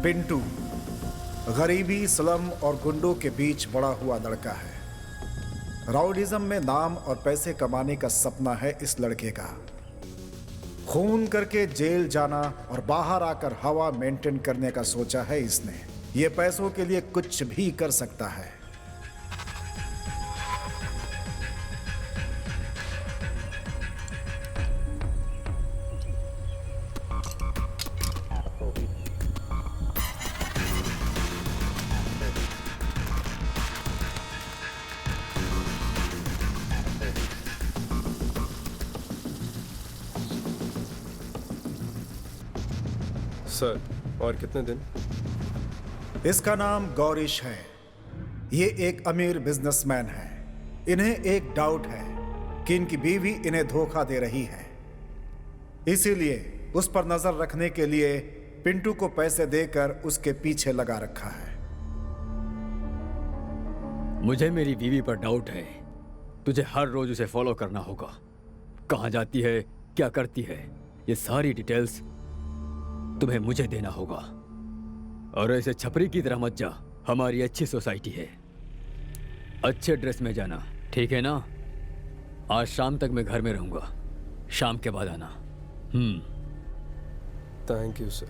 पिंटू गरीबी, स्लम और गुंडों के बीच बड़ा हुआ लड़का है। राउडिज्म में नाम और पैसे कमाने का सपना है इस लड़के का। खून करके जेल जाना और बाहर आकर हवा मेंटेन करने का सोचा है इसने। ये पैसों के लिए कुछ भी कर सकता है। सर, और कितने दिन? इसका नाम गौरीश है। ये एक अमीर बिजनेसमैन है। इन्हें एक डाउट है कि इनकी बीवी इन्हें धोखा दे रही है, इसीलिए उस पर नजर रखने के लिए पिंटू को पैसे देकर उसके पीछे लगा रखा है। मुझे मेरी बीवी पर डाउट है। तुझे हर रोज उसे फॉलो करना होगा। कहाँ जाती है, क्या करती है, ये सारी डिटेल्स तुम्हें मुझे देना होगा। और ऐसे छपरी की तरह मत जा। हमारी अच्छी सोसाइटी है। अच्छे ड्रेस में जाना, ठीक है ना? आज शाम तक मैं घर में रहूंगा। शाम के बाद आना। Thank you sir.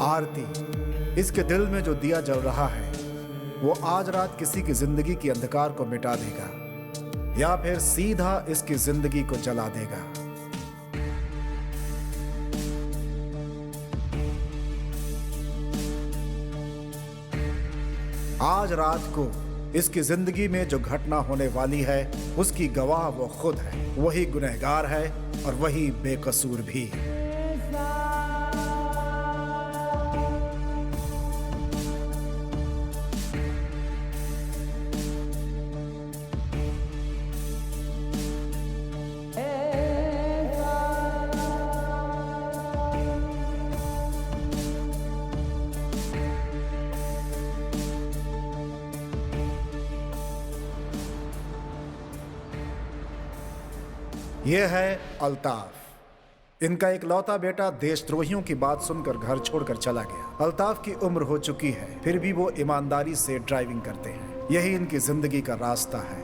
आरती, इसके दिल में जो दिया जल रहा है वो आज रात किसी की जिंदगी की अंधकार को मिटा देगा या फिर सीधा इसकी जिंदगी को जला देगा। आज रात को इसकी जिंदगी में जो घटना होने वाली है उसकी गवाह वो खुद है। वही गुनहगार है और वही बेकसूर भी। यह है अल्ताफ। इनका इकलौता बेटा देशद्रोहियों की बात सुनकर घर छोड़कर चला गया। अल्ताफ की उम्र हो चुकी है, फिर भी वो ईमानदारी से ड्राइविंग करते हैं। यही इनकी जिंदगी का रास्ता है।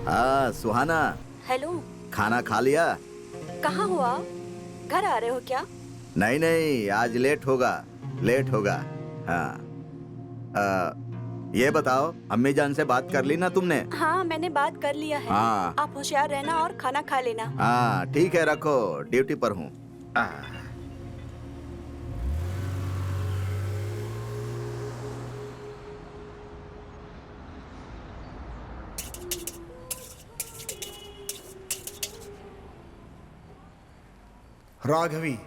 हाँ सुहाना। हेलो। खाना खा लिया? कहाँ हो आप? घर आ रहे हो क्या? नहीं नहीं, आज लेट होगा। हाँ ये बताओ, अम्मी जान से बात कर ली ना तुमने? हाँ, मैंने बात कर लिया है। हाँ। आप होशियार रहना और खाना खा लेना। हाँ ठीक है, रखो, ड्यूटी पर हूँ। राघवी,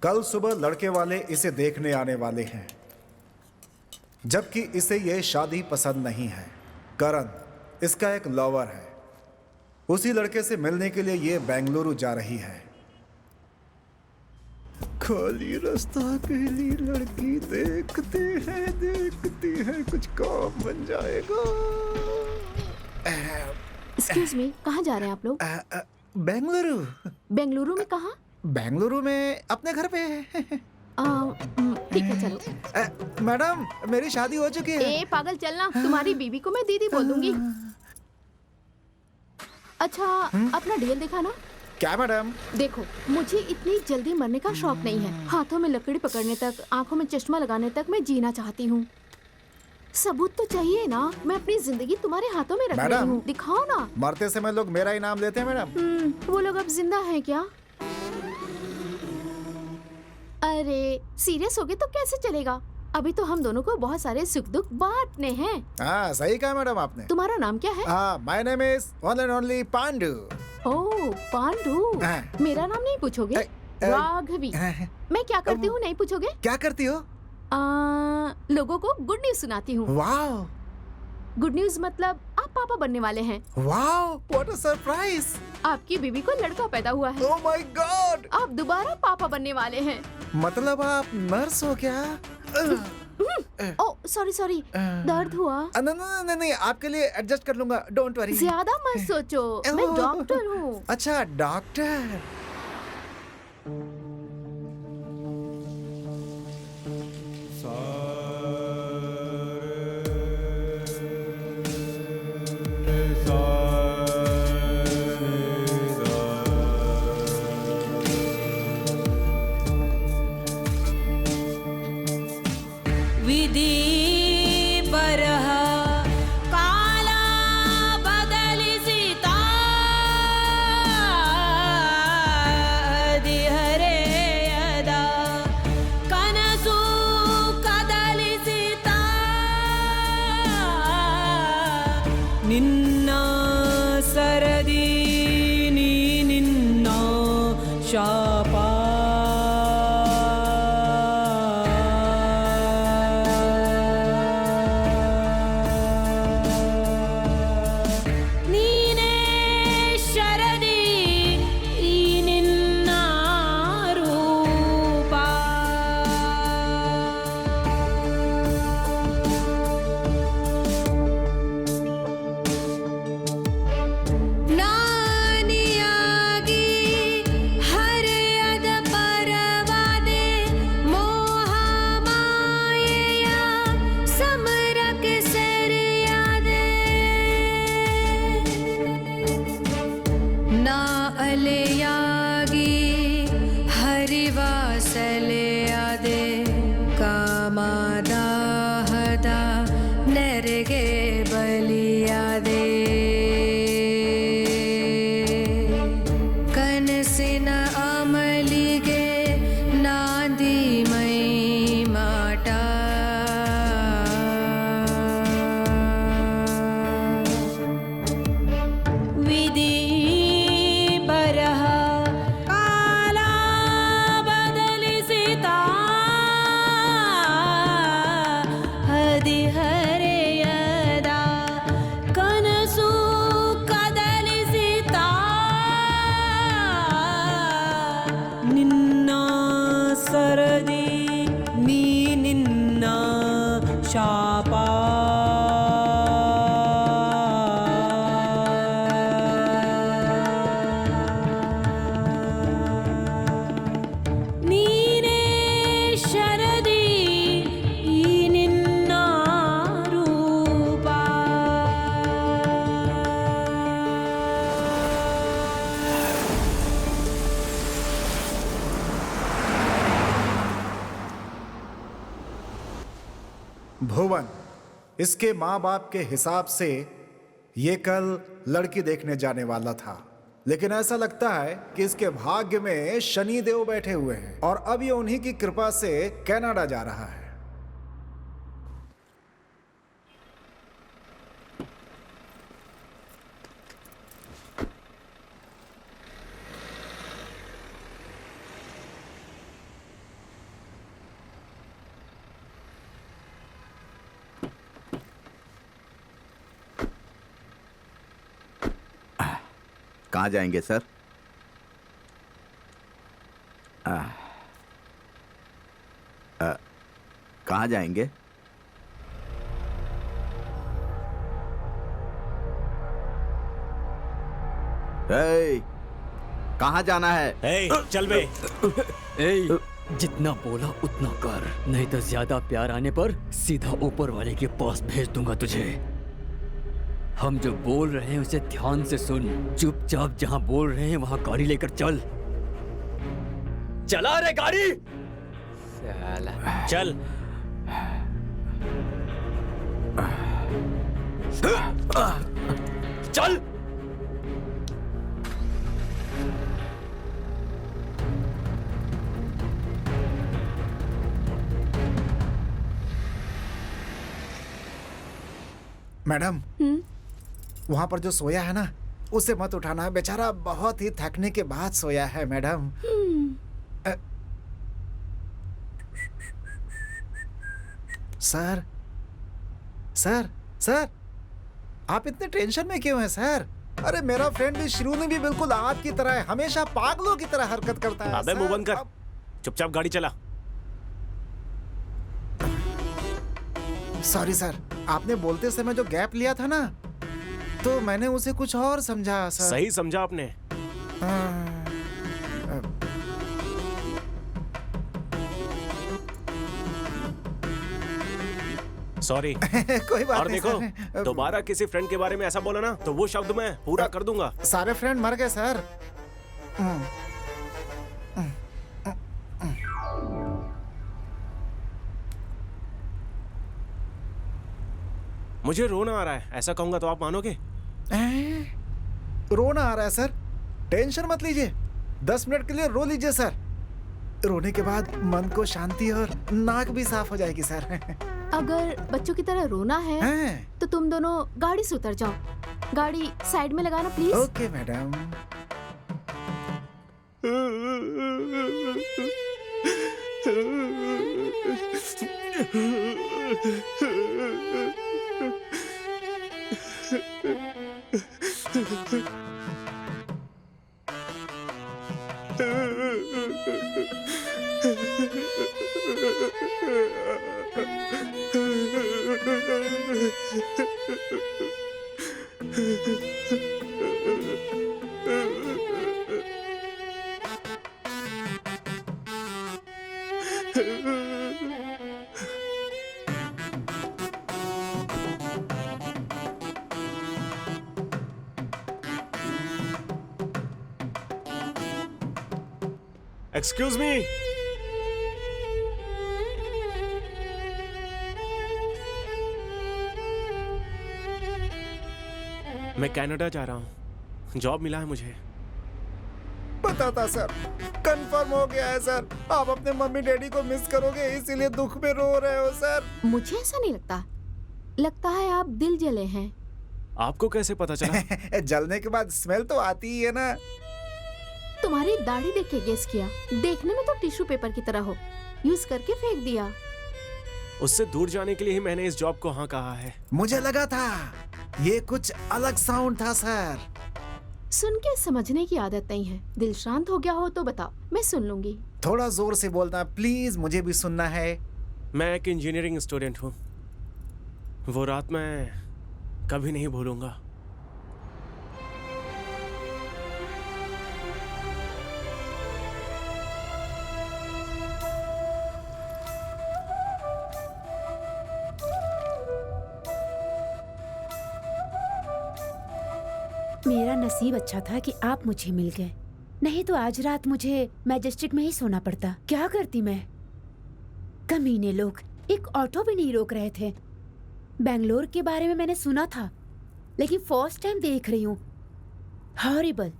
कल सुबह लड़के वाले इसे देखने आने वाले हैं, जबकि इसे यह शादी पसंद नहीं है। करण इसका एक लवर है। उसी लड़के से मिलने के लिए ये बेंगलुरु जा रही है। खाली रास्ता अकेली लड़की देखती है कुछ काम बन जाएगा। एक्सक्यूज मी, कहाँ जा रहे हैं आप लोग? बेंगलुरु। बेंगलुरु में कहाँ? बेंगलुरु में अपने घर पे। ठीक है चलो। मैडम, मेरी शादी हो चुकी है। ए पागल, चलना। तुम्हारी बीवी को मैं दीदी बोल दूंगी। अच्छा, अपना ढेल दिखा ना। क्या मैडम? देखो, मुझे इतनी जल्दी मरने का शौक नहीं है। हाथों में लकड़ी पकड़ने तक, आंखों में चश्मा लगाने तक मैं जीना चाहती हूँ। सबूत तो चाहिए ना। मैं अपनी जिंदगी तुम्हारे हाथों में रख रही हूँ। दिखाओ ना। मरते समय लोग मेरा ही नाम लेते हैं मैडम। वो लोग अब जिंदा हैं क्या? अरे सीरियस हो गए तो कैसे चलेगा? अभी तो हम दोनों को बहुत सारे सुख दुख बांटने हैं। हाँ सही कहा मैडम आपने। तुम्हारा नाम क्या है? My name is one and only Pandu. Oh Pandu. मेरा नाम नहीं पूछोगे? राघवी। मैं क्या करती हूँ नहीं पूछोगे? क्या करती हो? लोगों को गुड न्यूज सुनाती हूँ। वाओ। गुड न्यूज मतलब आप पापा बनने वाले हैं। Wow, what a surprise. आपकी बीवी को लड़का पैदा हुआ है। Oh my God. आप दोबारा पापा बनने वाले हैं। मतलब आप नर्स हो क्या? ओ सॉरी सॉरी, दर्द हुआ? नहीं नहीं, आपके लिए एडजस्ट कर लूंगा, डोंट वरी। ज्यादा मत सोचो, मैं ओह। डॉक्टर हूँ। अच्छा डॉक्टर। विधि परः काला बदलिसिता हरे यदा कनसु कदलिसिता निन्न सरदी नी निन्न शापा ನೀನೇ ಶರದಿ ಈ ನಿನ್ನ ರೂಪ ನಾನಿಯಾಗಿ ಹರೆಯದ ಪರವಾದೆ ಮೋಹ ಮಾಯೆಯ ಸಮರಕ್ಕೆ ಸೆರೆಯಾದೆ ನಾ ಅಲೆಯಾಗಿ ಹರಿವಾಸಲೆಯಾದೆ ಕಾಮದಾಹದ ನೆರೆಗೆ ಬಲಿಯಾದೆ ಕನಸಿನ ಅಮಲಿಗೆ ನಾದಿ ಮೈ ಮಾಟ ವಿಧಿ ಬರಹ ಕಾಲ ಬದಲಿಸಿತಾ ಹದಿಹರೆಯದ ಕನಸು ಕದಲಿಸಿತಾ ನಿನ್ನ ಸರದಿ ನೀ ನಿನ್ನ ಶಾಪ ನೀನೇ ಶರದಿ ಈ ನಿನ್ನ ರೂಪ भुवन, इसके माँ बाप के हिसाब से ये कल लड़की देखने जाने वाला था, लेकिन ऐसा लगता है कि इसके भाग्य में शनि देव बैठे हुए हैं और अब ये उन्हीं की कृपा से कनाडा जा रहा है। कहाँ जाएंगे सर? कहाँ जाएंगे? कहाँ जाना है? चल बे। ए, जितना बोला उतना कर, नहीं तो ज्यादा प्यार आने पर सीधा ऊपर वाले के पास भेज दूंगा तुझे। हम जो बोल रहे हैं उसे ध्यान से सुन, चुपचाप जहां बोल रहे हैं वहां गाड़ी लेकर चल। चला रे गाड़ी। चल। चल। मैडम, वहां पर जो सोया है ना, उसे मत उठाना है, बेचारा बहुत ही थकने के बाद सोया है मैडम। सर सर सर, आप इतने टेंशन में क्यों हैं सर? अरे मेरा फ्रेंड भी श्रीनु भी बिल्कुल आपकी तरह है, हमेशा पागलों की तरह हरकत करता है। अबे मुंह बंद कर, चुपचाप गाड़ी चला। सॉरी सर, आपने बोलते समय जो गैप लिया था ना, तो मैंने उसे कुछ और समझा सर। सही समझा आपने। सॉरी। कोई बात और नहीं देखो, सर। दोबारा किसी फ्रेंड के बारे में ऐसा बोला ना तो वो शब्द मैं पूरा कर दूंगा। सारे फ्रेंड मर गए सर। मुझे रोना आ रहा है, ऐसा कहूंगा तो आप मानोगे? रोना आ रहा है सर? टेंशन मत लीजिए, 10 मिनट के लिए रो लीजिए सर। रोने के बाद मन को शांति और नाक भी साफ हो जाएगी सर। अगर बच्चों की तरह रोना है तो तुम दोनों गाड़ी से उतर जाओ। गाड़ी साइड में लगाना please. Okay madam. Excuse me. मैं कनाडा जा रहा हूँ, जॉब मिला है मुझे। पता था सर, कंफर्म हो गया है सर। आप अपने मम्मी डैडी को मिस करोगे, इसीलिए दुख में रो रहे हो सर। मुझे ऐसा नहीं लगता, लगता है आप दिल जले हैं। आपको कैसे पता चला? जलने के बाद स्मेल तो आती ही है ना। तुम्हारी दाढ़ी देख के गेस किया, देखने में तो टिश्यू पेपर की तरह हो, यूज करके फेंक दिया। उससे दूर जाने के लिए ही मैंने इस जॉब को हाँ कहा है। मुझे लगा था ये कुछ अलग साउंड था सर। सुन के समझने की आदत नहीं है। दिल शांत हो गया हो तो बताओ, मैं सुन लूंगी। थोड़ा जोर से बोलना प्लीज, मुझे भी सुनना है। मैं एक इंजीनियरिंग स्टूडेंट हूँ। वो रात मैं कभी नहीं भूलूंगा। मेरा नसीब अच्छा था कि आप मुझे मिल गए, नहीं तो आज रात मुझे मैजेस्टिक में ही सोना पड़ता। क्या करती मैं? कमीने लोग एक ऑटो भी नहीं रोक रहे थे। बेंगलोर के बारे में मैंने सुना था, लेकिन फर्स्ट टाइम देख रही हूँ। हॉरिबल।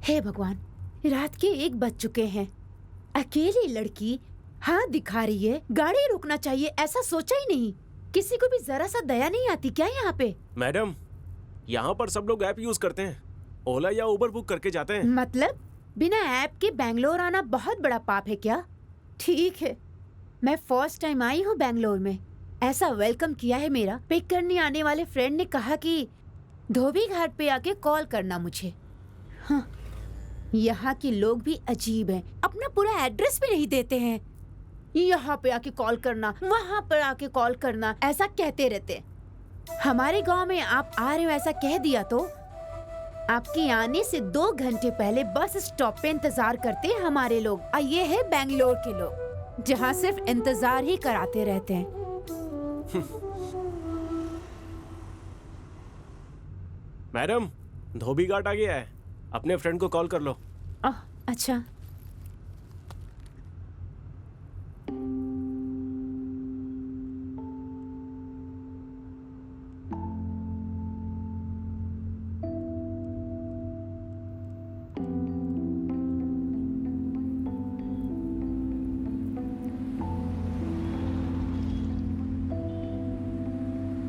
हे भगवान, रात के 1 बज चुके हैं। अकेली लड़की हाथ दिखा रही है, गाड़ी रोकना चाहिए ऐसा सोचा ही नहीं। किसी को भी जरा सा दया नहीं आती क्या यहाँ पे? मैडम, यहाँ पर सब लोग ऐप यूज करते हैं, ओला या उबर बुक करके जाते हैं। मतलब बिना ऐप के बेंगलोर आना बहुत बड़ा पाप है क्या? ठीक है, मैं फर्स्ट टाइम आई हूँ बेंगलोर में। ऐसा वेलकम किया है मेरा। पिक करने आने वाले फ्रेंड ने कहा कि धोबी घाट पे आके कॉल करना मुझे। हाँ, यहाँ के लोग भी अजीब हैं, अपना पूरा एड्रेस भी नहीं देते हैं। यहाँ पे आके कॉल करना, वहाँ पर आके कॉल करना, ऐसा कहते रहते। हमारे गांव में आप आ रहे हो ऐसा कह दिया तो आपके आने से 2 घंटे पहले बस स्टॉप पे इंतजार करते हैं हमारे लोग। और ये है बेंगलोर के लोग, जहाँ सिर्फ इंतजार ही कराते रहते हैं। मैडम, धोबी घाट आ गया है, अपने फ्रेंड को कॉल कर लो। अच्छा।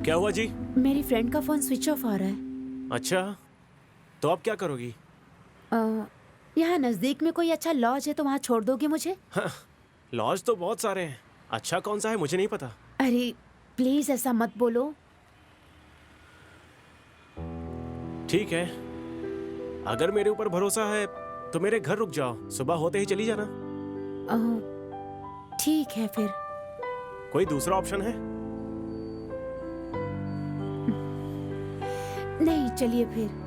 क्या हुआ जी? मेरी फ्रेंड का फोन स्विच ऑफ आ रहा है। अच्छा, तो आप क्या करोगी? यहाँ नजदीक में कोई अच्छा लॉज है तो वहाँ छोड़ दोगे मुझे? लॉज तो बहुत सारे हैं, अच्छा कौन सा है मुझे नहीं पता। अरे प्लीज ऐसा मत बोलो। ठीक है, अगर मेरे ऊपर भरोसा है तो मेरे घर रुक जाओ, सुबह होते ही चली जाना। ठीक है फिर। कोई दूसरा ऑप्शन है? नहीं, चलिए फिर।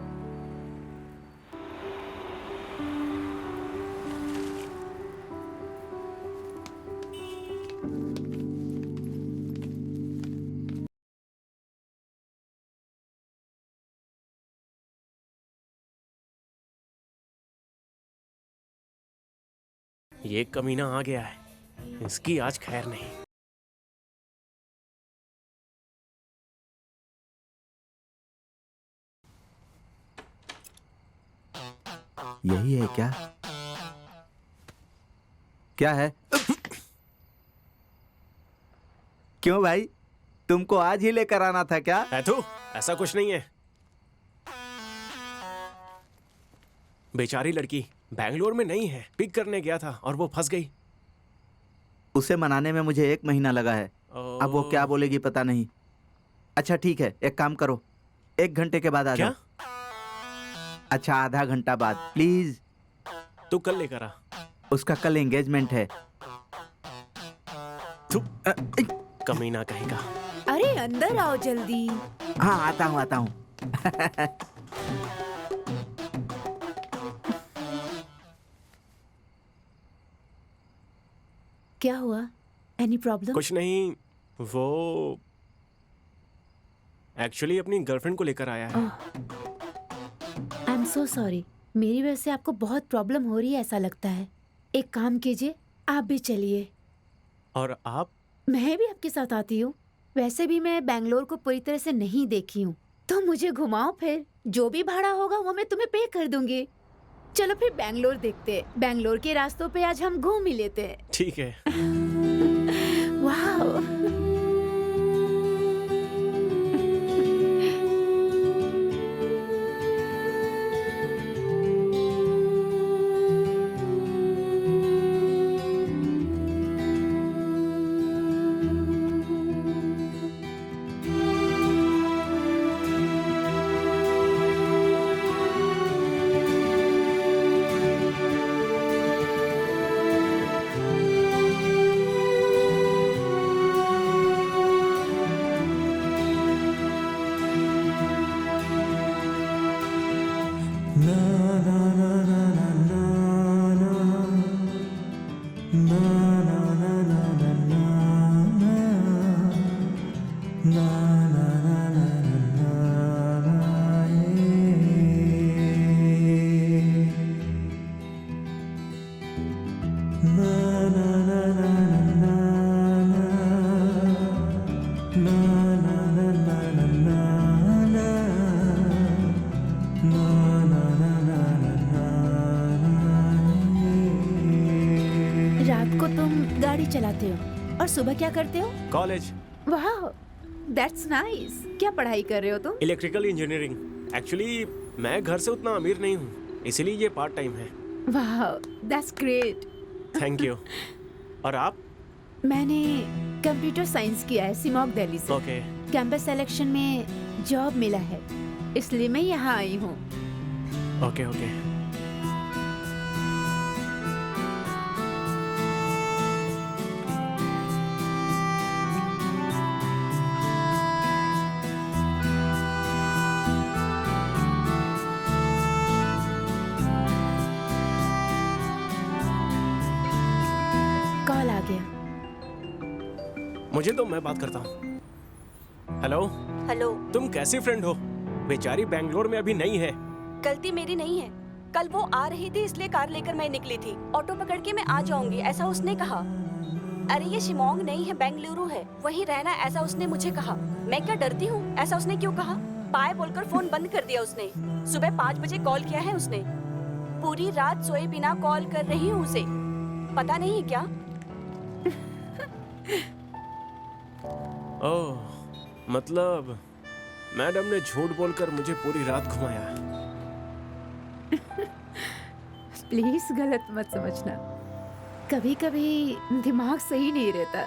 ये कमीना आ गया है, इसकी आज खैर नहीं। यही है क्या? क्या है? क्यों भाई, तुमको आज ही लेकर आना था क्या? ऐथू, ऐसा कुछ नहीं है। बेचारी लड़की बैंगलोर में नहीं है, पिक करने गया था और वो फंस गई। उसे मनाने में मुझे 1 महीना लगा है। अब वो क्या बोलेगी पता नहीं। अच्छा ठीक है, एक काम करो, 1 घंटे के बाद आ जाओ। अच्छा, आधा घंटा बाद प्लीज। तू कल लेकर आ। उसका कल एंगेजमेंट है। कमीना कहेगा। अरे अंदर आओ जल्दी। हाँ, आता हूँ आता हूँ। क्या हुआ? Any problem? कुछ नहीं, वो एक्चुअली अपनी गर्लफ्रेंड को लेकर आया है। आई एम सो सॉरी, मेरी वजह से आपको बहुत प्रॉब्लम हो रही है ऐसा लगता है। एक काम कीजिए, आप भी चलिए। और आप? मैं भी आपके साथ आती हूँ। वैसे भी मैं बैंगलोर को पूरी तरह से नहीं देखी हूँ, तो मुझे घुमाओ फिर। जो भी भाड़ा होगा वो मैं तुम्हें पे कर दूंगी। चलो फिर बैंगलोर देखते हैं। बैंगलोर के रास्तों पे आज हम घूम ही लेते हैं। ठीक है। वाह, रात को तुम गाड़ी चलाते हो और सुबह क्या करते हो? कॉलेज। वाह, दैट्स नाइस। क्या पढ़ाई कर रहे हो तुम? Electrical engineering. एक्चुअली मैं घर से उतना अमीर नहीं हूँ, इसीलिए ये पार्ट टाइम है। वाह, दैट्स ग्रेट। Thank you. और आप? मैंने कंप्यूटर साइंस किया है सिमोग दिल्ली से। ओके। कैंपस सिलेक्शन में जॉब मिला है, इसलिए मैं यहाँ आई हूँ। Okay okay. कॉल आ गया। मुझे तो मैं बात करता हूँ। हेलो। हेलो। तुम कैसी फ्रेंड हो? बेचारी बैंगलोर में अभी नहीं है। गलती मेरी नहीं है। कल वो आ रही थी इसलिए कार लेकर मैं निकली थी। ऑटो पकड़ के मैं आ जाऊंगी ऐसा उसने कहा। अरे ये शिमोंग नहीं है, बेंगलुरु है, वहीं रहना ऐसा उसने मुझे कहा। मैं क्या डरती हूँ? ऐसा उसने क्यों कहा? बाय बोलकर फोन बंद कर दिया उसने। सुबह 5 बजे कॉल किया है उसने। पूरी रात सोए बिना कॉल कर रही हूँ उसे। पता नहीं क्या। ओह, मतलब मैडम ने झूठ बोलकर मुझे पूरी रात घुमाया। प्लीज गलत मत समझना, कभी कभी दिमाग सही नहीं रहता,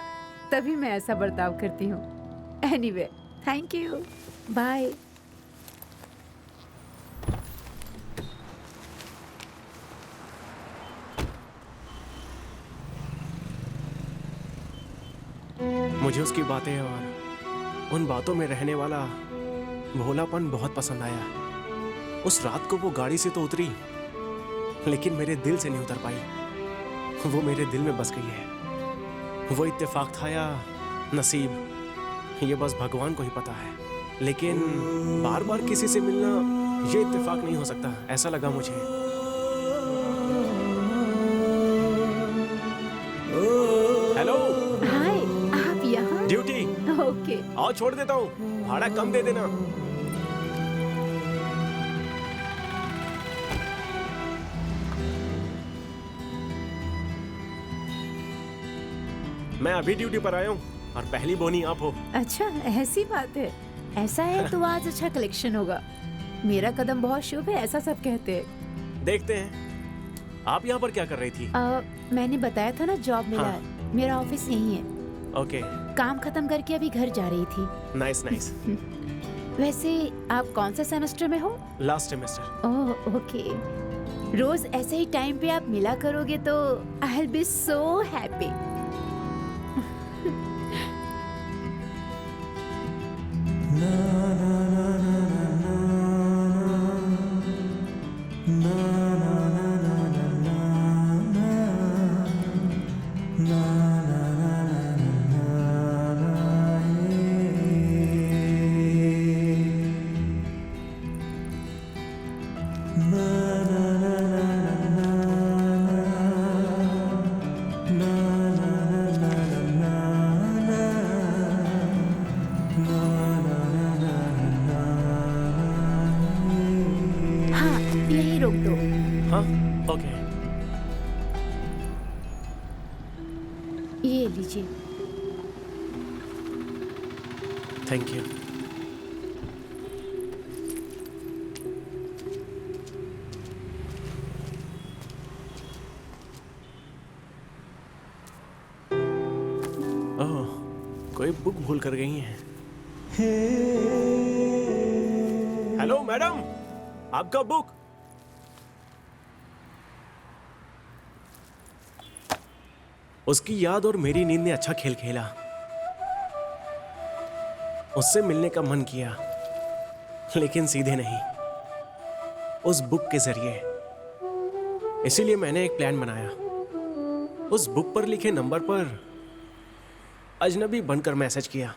तभी मैं ऐसा बर्ताव करती हूँ। Anyway, thank you, bye. मुझे उसकी बातें और उन बातों में रहने वाला भोलापन बहुत पसंद आया। उस रात को वो गाड़ी से तो उतरी, लेकिन मेरे दिल से नहीं उतर पाई। वो मेरे दिल में बस गई है। वो इत्तेफाक था या नसीब, ये बस भगवान को ही पता है। लेकिन बार बार किसी से मिलना ये इत्तेफाक नहीं हो सकता, ऐसा लगा मुझे। हेलो। हाय, आप यहाँ? ड्यूटी। ओके। आओ छोड़ देता हूँ, भाड़ा कम दे देना। मैं अभी ड्यूटी पर आया हूँ और पहली बोनी आप हो। अच्छा, ऐसी बात है। ऐसा है तो आज अच्छा कलेक्शन होगा। मेरा कदम बहुत शुभ है, ऐसा सब कहते हैं। देखते हैं। आप यहाँ पर क्या कर रही थी? मैंने बताया था ना, जॉब मिला हाँ। है। मेरा ऑफिस यही है। ओके। काम खत्म करके अभी घर जा रही थी। Nice nice. वैसे आप कौन सा सेमेस्टर में हो? Last semester. Oh okay. रोज ऐसे ही टाइम पे आप मिला करोगे तो I will be so happy. हाँ, यही रोक दो। हाँ ओके। ये लीजिए। Thank you. ओह, कोई बुक भूल कर गई हैं। हेलो मैडम, आपका बुक। उसकी याद और मेरी नींद ने अच्छा खेल खेला। उससे मिलने का मन किया, लेकिन सीधे नहीं, उस बुक के जरिए। इसीलिए मैंने एक प्लान बनाया। उस बुक पर लिखे नंबर पर अजनबी बनकर मैसेज किया।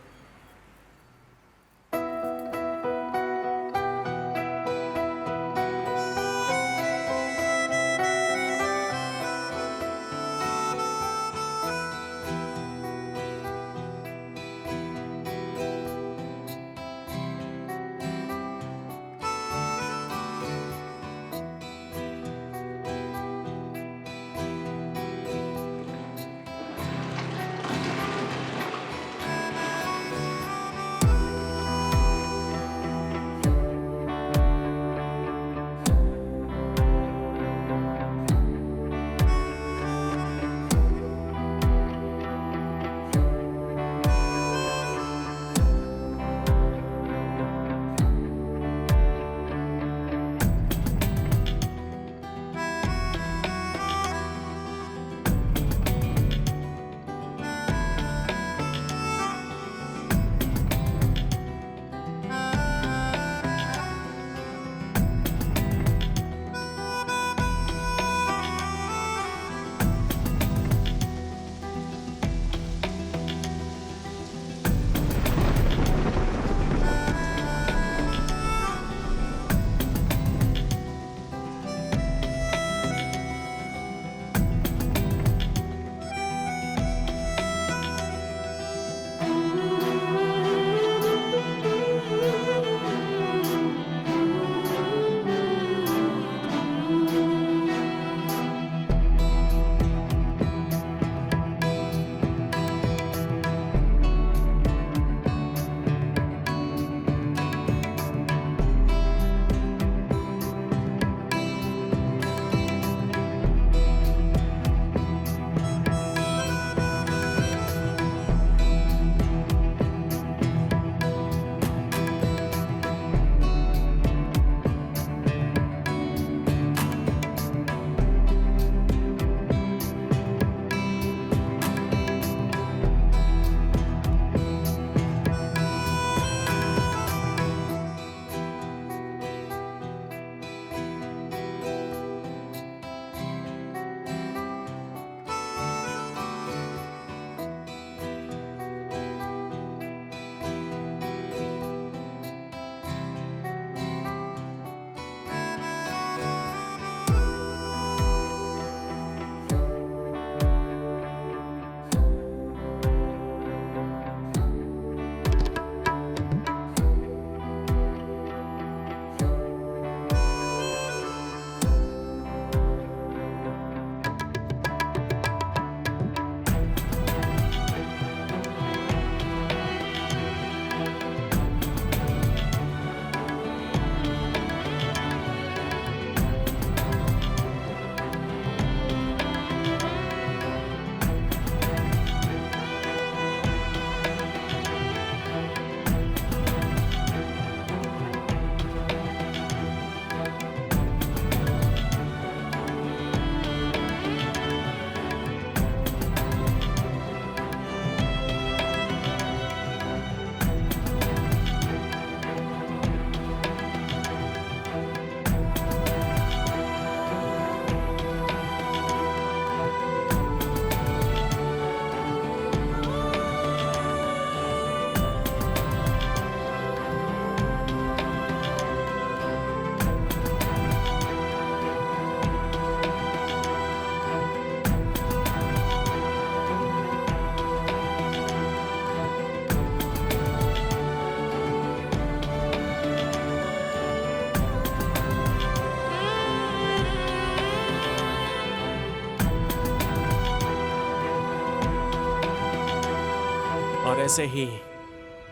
और ऐसे ही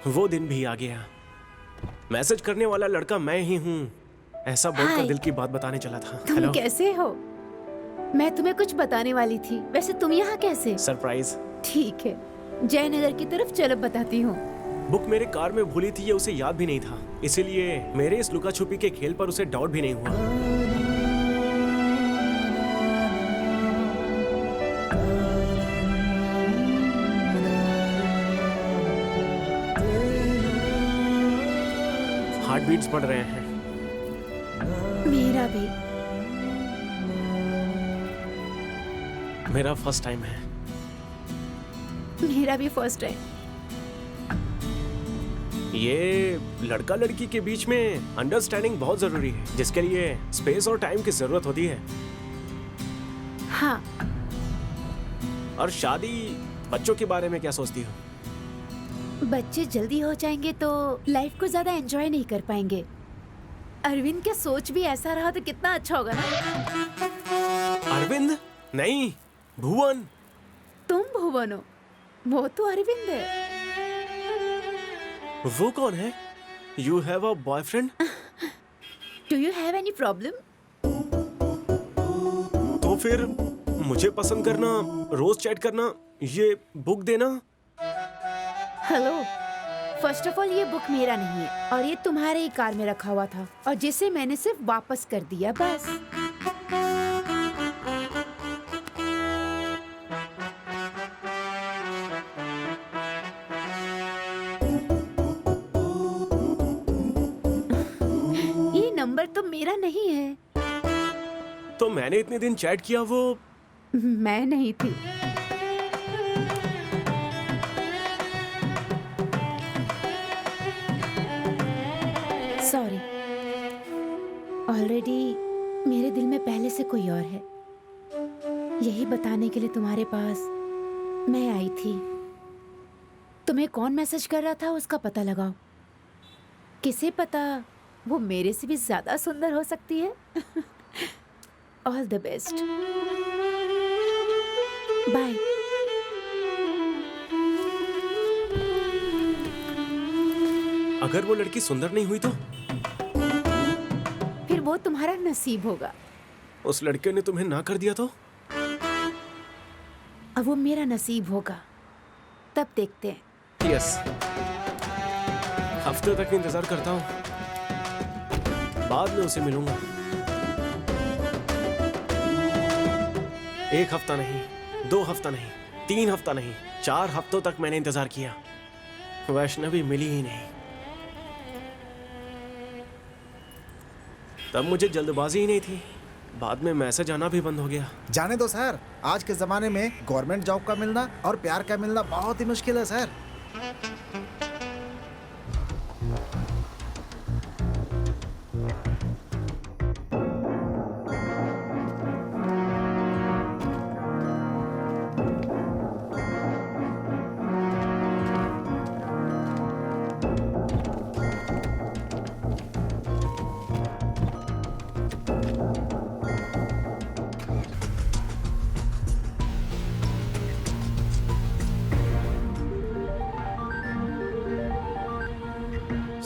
वो दिन भी आ गया। मैसेज करने वाला लड़का मैं ही हूँ, ऐसा बोलकर हाय। दिल की बात बताने चला था। तुम हेलो, कैसे हो? मैं तुम्हें कुछ बताने वाली थी। वैसे तुम यहाँ कैसे? सरप्राइज। ठीक है, जयनगर की तरफ चलो, बताती हूँ। बुक मेरे कार में भूली थी, ये उसे याद भी नहीं था, इसीलिए मेरे इस लुका छुपी के खेल पर उसे डाउट भी नहीं हुआ। हार्ट बीट्स बढ़ रहे हैं। मेरा भी। मेरा फर्स्ट टाइम है। मेरा भी फर्स्ट टाइम। ये लड़का लड़की के बीच में अंडरस्टैंडिंग बहुत जरूरी है, जिसके लिए स्पेस और टाइम की जरूरत होती है। हाँ, और शादी, बच्चों के बारे में क्या सोचती हो? बच्चे जल्दी हो जाएंगे तो लाइफ को ज्यादा एंजॉय नहीं कर पाएंगे। अरविंद का सोच भी ऐसा रहा तो कितना अच्छा होगा ना। अरविंद नहीं, भुवन। तुम भुवन हो, वो तो अरविंद है। वो कौन है? You have a boyfriend? Do you have any problem? तो फिर मुझे पसंद करना, रोज चैट करना, ये बुक देना। हेलो, फर्स्ट ऑफ ऑल ये बुक मेरा नहीं है और ये तुम्हारे ही कार में रखा हुआ था और जिसे मैंने सिर्फ वापस कर दिया, बस। ये नंबर तो मेरा नहीं है। तो मैंने इतने दिन चैट किया, वो मैं नहीं थी। सॉरी, ऑलरेडी मेरे दिल में पहले से कोई और है। यही बताने के लिए तुम्हारे पास मैं आई थी। तुम्हें कौन मैसेज कर रहा था उसका पता लगाओ। किसे पता, वो मेरे से भी ज्यादा सुंदर हो सकती है। All the best, bye. अगर वो लड़की सुंदर नहीं हुई तो? फिर वो तुम्हारा नसीब होगा। उस लड़के ने तुम्हें ना कर दिया तो? अब वो मेरा नसीब होगा, तब देखते हैं। यस, हफ्ते तक इंतजार करता हूँ, बाद में उसे मिलूंगा। 1 हफ्ता नहीं, 2 हफ्ता नहीं, 3 हफ्ता नहीं, 4 हफ्तों तक मैंने इंतजार किया, वैष्णवी मिली ही नहीं। तब मुझे जल्दबाजी ही नहीं थी, बाद में मैसेज आना भी बंद हो गया। जाने दो सर, आज के जमाने में गवर्नमेंट जॉब का मिलना और प्यार का मिलना बहुत ही मुश्किल है सर।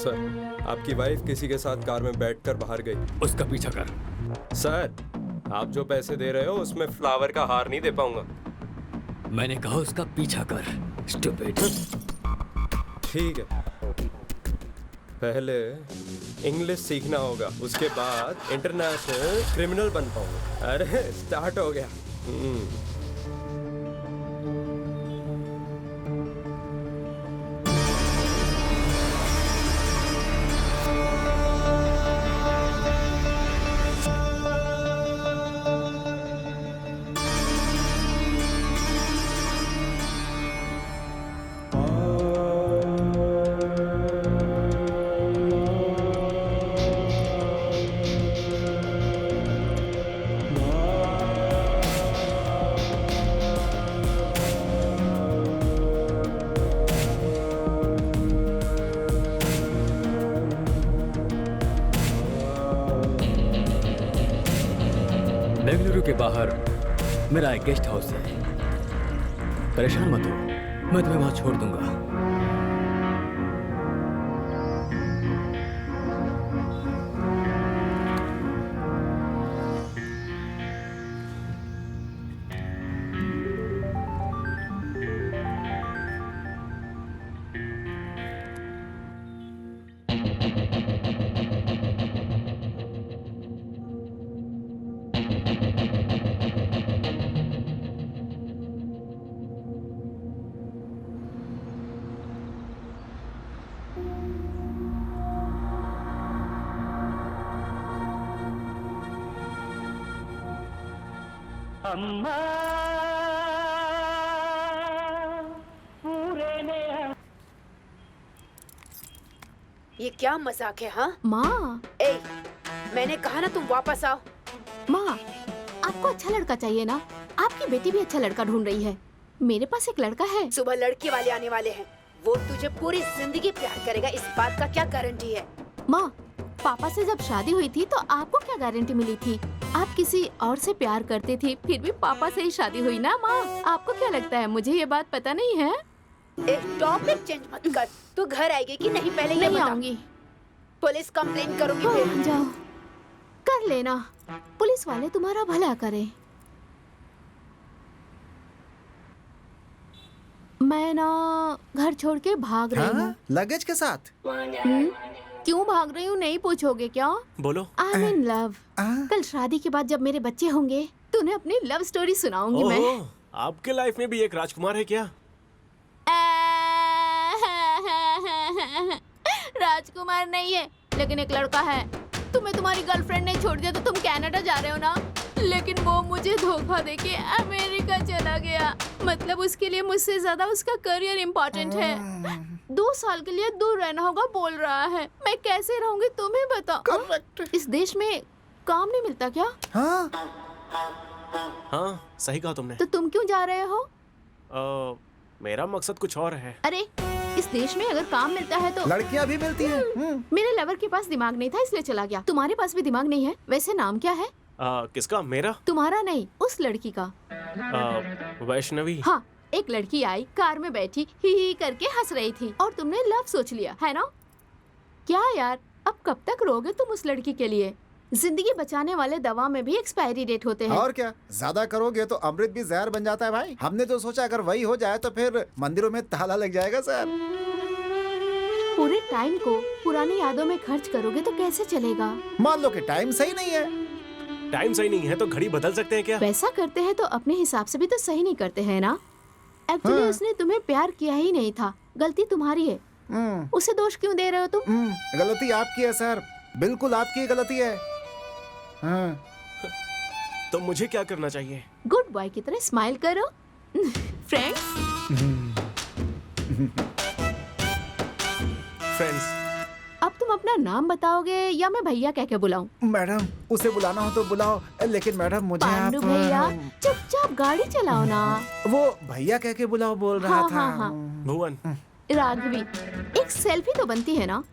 सर, आपकी वाइफ किसी के साथ कार में बैठकर बाहर गई। उसका पीछा कर। सर, आप जो पैसे दे रहे हो उसमें फ्लावर का हार नहीं दे पाऊंगा। मैंने कहा उसका पीछा कर, स्टूपिड। ठीक है, पहले इंग्लिश सीखना होगा, उसके बाद इंटरनेशनल क्रिमिनल बन पाऊंगा। अरे स्टार्ट हो गया। बेंगलुरु के बाहर मेरा एक गेस्ट हाउस है, परेशान मत हो, मैं तुम्हें वहां छोड़ दूंगा। ये क्या मजाक है? हाँ माँ, ए, मैंने कहा ना तुम वापस आओ। माँ, आपको अच्छा लड़का चाहिए ना? आपकी बेटी भी अच्छा लड़का ढूंढ रही है। मेरे पास एक लड़का है। सुबह लड़के वाले आने वाले हैं, वो तुझे पूरी जिंदगी प्यार करेगा, इस बात का क्या गारंटी है? माँ, पापा से जब शादी हुई थी तो आपको क्या गारंटी मिली थी? आप किसी और से प्यार करती थी, फिर भी पापा से ही शादी हुई ना माँ। आपको क्या लगता है मुझे ये बात पता नहीं है? एक टॉपिक चेंज मत कर। तू घर आएगी कि नहीं पहले ये नहीं बता। आऊंगी। पुलिस कंप्लेन करूंगी फिर। जाओ, कर लेना। पुलिस वाले तुम्हारा भला करें। मैं ना घर छोड़ के भाग रही हूँ। लगेज के साथ? क्यों भाग रही हूँ नहीं पूछोगे क्या? बोलो। I am in love. कल शादी के बाद जब मेरे बच्चे होंगे तो उन्हें अपनी लव स्टोरी सुनाऊंगी मैं। ओह, आपके लाइफ में भी एक राजकुमार है क्या? राजकुमार नहीं है, लेकिन एक लड़का है। तुम्हें तुम्हारी गर्लफ्रेंड ने छोड़ दिया तो तुम कनाडा जा रहे हो ना, लेकिन वो मुझे धोखा देके अमेरिका चला गया। मतलब उसके लिए मुझसे ज्यादा उसका करियर इम्पोर्टेंट है। 2 साल के लिए दूर रहना होगा बोल रहा है। मैं कैसे रहूंगी तुम्हें बताओ। इस देश में काम नहीं मिलता क्या? हाँ, सही कहा तुमने। तो तुम क्यों जा रहे हो? मेरा मकसद कुछ और है। अरे, इस देश में अगर काम मिलता है तो लड़कियां भी मिलती हैं। मेरे लवर के पास दिमाग नहीं था इसलिए चला गया। तुम्हारे पास भी दिमाग नहीं है? वैसे नाम क्या है? किसका? मेरा? तुम्हारा नहीं, उस लड़की का। वैष्णवी। हाँ, एक लड़की आई, कार में बैठी ही करके हंस रही थी और तुमने लव सोच लिया है ना? क्या यार, अब कब तक रोगे तुम उस लड़की के लिए? जिंदगी बचाने वाले दवा में भी एक्सपायरी डेट होते हैं। और क्या, ज्यादा करोगे तो अमृत भी जहर बन जाता है भाई। हमने तो सोचा अगर वही हो जाए तो फिर मंदिरों में ताला लग जाएगा सर। पूरे टाइम को पुरानी यादों में खर्च करोगे तो कैसे चलेगा? मान लो कि टाइम सही नहीं है। टाइम सही नहीं है तो घड़ी बदल सकते हैं क्या? वैसा करते हैं तो अपने हिसाब से भी तो सही नहीं करते हैं ना? एक्चुअली उसने तुम्हें प्यार किया ही नहीं था, गलती तुम्हारी है। उसे दोष क्यों दे रहे हो तुम? गलती आपकी है सर, बिल्कुल आपकी गलती है। तो मुझे क्या करना चाहिए? गुड बॉय की तरह स्माइल करो। फ्रेंड्स। फ्रेंड्स। अब तुम अपना नाम बताओगे या मैं भैया कह के बुलाऊं? मैडम, उसे बुलाना हो तो बुलाओ, लेकिन मैडम मुझे पांडु आप भैया चुपचाप गाड़ी चलाओ ना। वो भैया कह के बुलाओ बोल रहा हाँ, था। हाँ, हाँ। भुवन। राघवी, एक सेल्फी तो बनती है ना?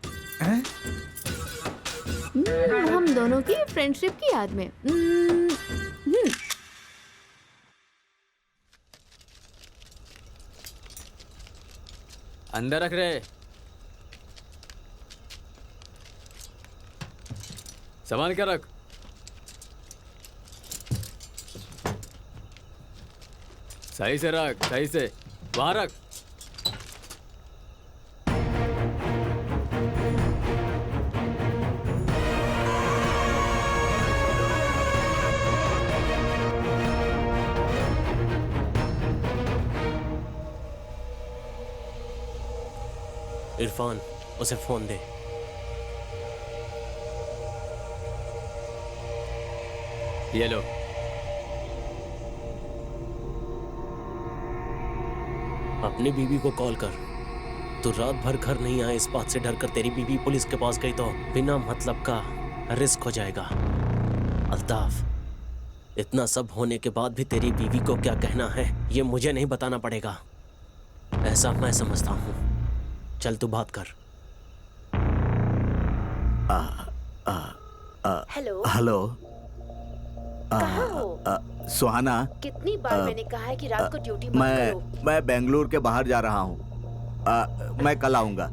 हम दोनों की फ्रेंडशिप की याद में। अंदर रख रहे। संभाल कर रख। सही से रख, सही से। वहां रख। इरफान, उसे फोन दे। ये लो। अपनी बीवी को कॉल कर। तू रात भर घर नहीं आए इस बात से डर कर तेरी बीवी पुलिस के पास गई तो बिना मतलब का रिस्क हो जाएगा। अल्ताफ, इतना सब होने के बाद भी तेरी बीवी को क्या कहना है ये मुझे नहीं बताना पड़ेगा, ऐसा मैं समझता हूँ। चल तू बात कर। हेलो। हेलो। कहाँ हो? सुहाना, कितनी बार मैंने कहा है कि रात को ड्यूटी मत करो। मैं बेंगलुरु के बाहर जा रहा हूँ। मैं कल आऊंगा।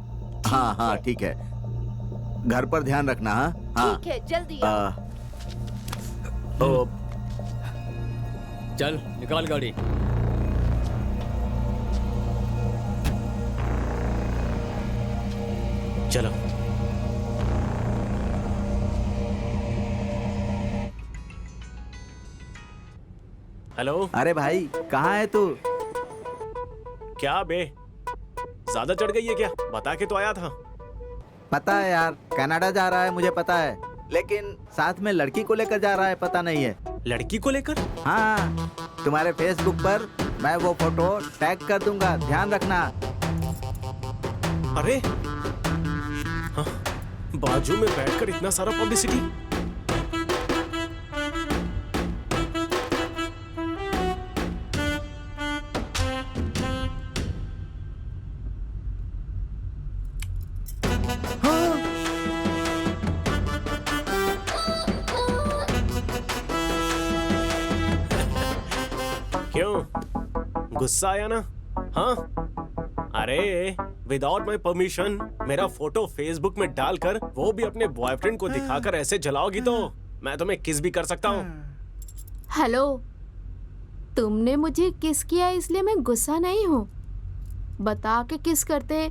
हाँ हाँ ठीक है, घर पर ध्यान रखना। हाँ ठीक है, जल्दी आओ। चल निकाल गाड़ी। चलो। हेलो। अरे भाई कहाँ है तू? क्या बे, ज्यादा चढ़ गई है क्या? बता के तो आया था। पता है यार, कनाडा जा रहा है मुझे पता है, लेकिन साथ में लड़की को लेकर जा रहा है पता नहीं है। लड़की को लेकर? हाँ, तुम्हारे फेसबुक पर मैं वो फोटो टैग कर दूंगा, ध्यान रखना। अरे हाँ, बाजू में बैठकर इतना सारा पब्लिसिटी। क्यों गुस्सा आया ना? हाँ, अरे विदाउट माई परमिशन मेरा फोटो फेसबुक में डालकर वो भी अपने बॉयफ्रेंड को दिखाकर ऐसे जलाओगी तो मैं तुम्हें किस भी कर सकता हूँ। हेलो, तुमने मुझे किस किया इसलिए मैं गुस्सा नहीं हूँ। बता के किस करते,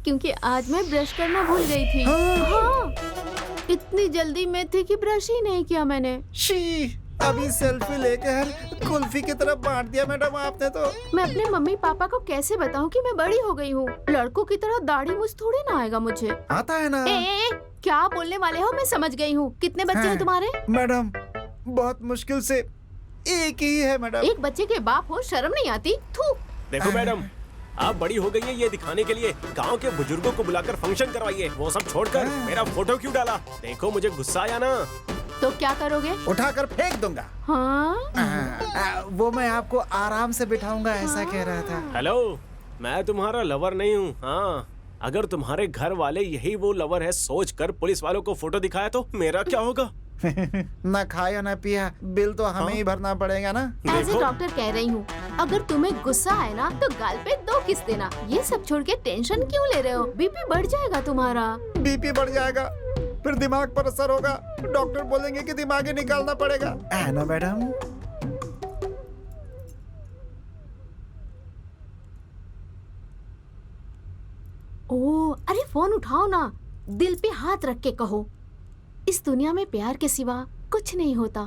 क्योंकि आज मैं ब्रश करना भूल गई थी। हाँ, इतनी जल्दी में थी कि ब्रश ही नहीं किया मैंने। शी, अभी सेल्फी लेकर कुल्फी की तरफ बांट दिया मैडम आपने तो। मैं अपने मम्मी पापा को कैसे बताऊं कि मैं बड़ी हो गई हूँ? लड़कों की तरह दाढ़ी मूछ थोड़ी ना आएगा मुझे। आता है ना। ए, क्या बोलने वाले हो? मैं समझ गई हूँ। कितने बच्चे हैं तुम्हारे? मैडम बहुत मुश्किल से एक ही है मैडम। एक बच्चे के बाप हो, शर्म नहीं आती? थू। देखो मैडम, आप बड़ी हो गई है ये दिखाने के लिए गांव के बुजुर्गों को बुलाकर फंक्शन करवाइए, वो सब छोड़कर मेरा फोटो क्यों डाला? देखो मुझे गुस्सा आया ना तो क्या करोगे? उठाकर फेंक दूंगा। हाँ? वो मैं आपको आराम से बिठाऊंगा ऐसा कह रहा था। हेलो, मैं तुम्हारा लवर नहीं हूँ। हाँ, अगर तुम्हारे घर वाले यही वो लवर है सोचकर पुलिस वालों को फोटो दिखाया तो मेरा क्या होगा? ना खाया ना पिया, बिल तो हमें ही भरना पड़ेगा ना। एज ए डॉक्टर कह रही हूँ, अगर तुम्हें गुस्सा आए ना तो गाल पे 2 किस देना। ये सब छोड़ के टेंशन क्यों ले रहे हो? बीपी बढ़ जाएगा तुम्हारा। बीपी बढ़ जाएगा, फिर दिमाग पर असर होगा, डॉक्टर बोलेंगे कि दिमाग ही निकालना पड़ेगा, है ना मैडम? ओ, अरे फोन उठाओ ना, दिल पे हाथ रख के कहो, इस दुनिया में प्यार के सिवा कुछ नहीं होता।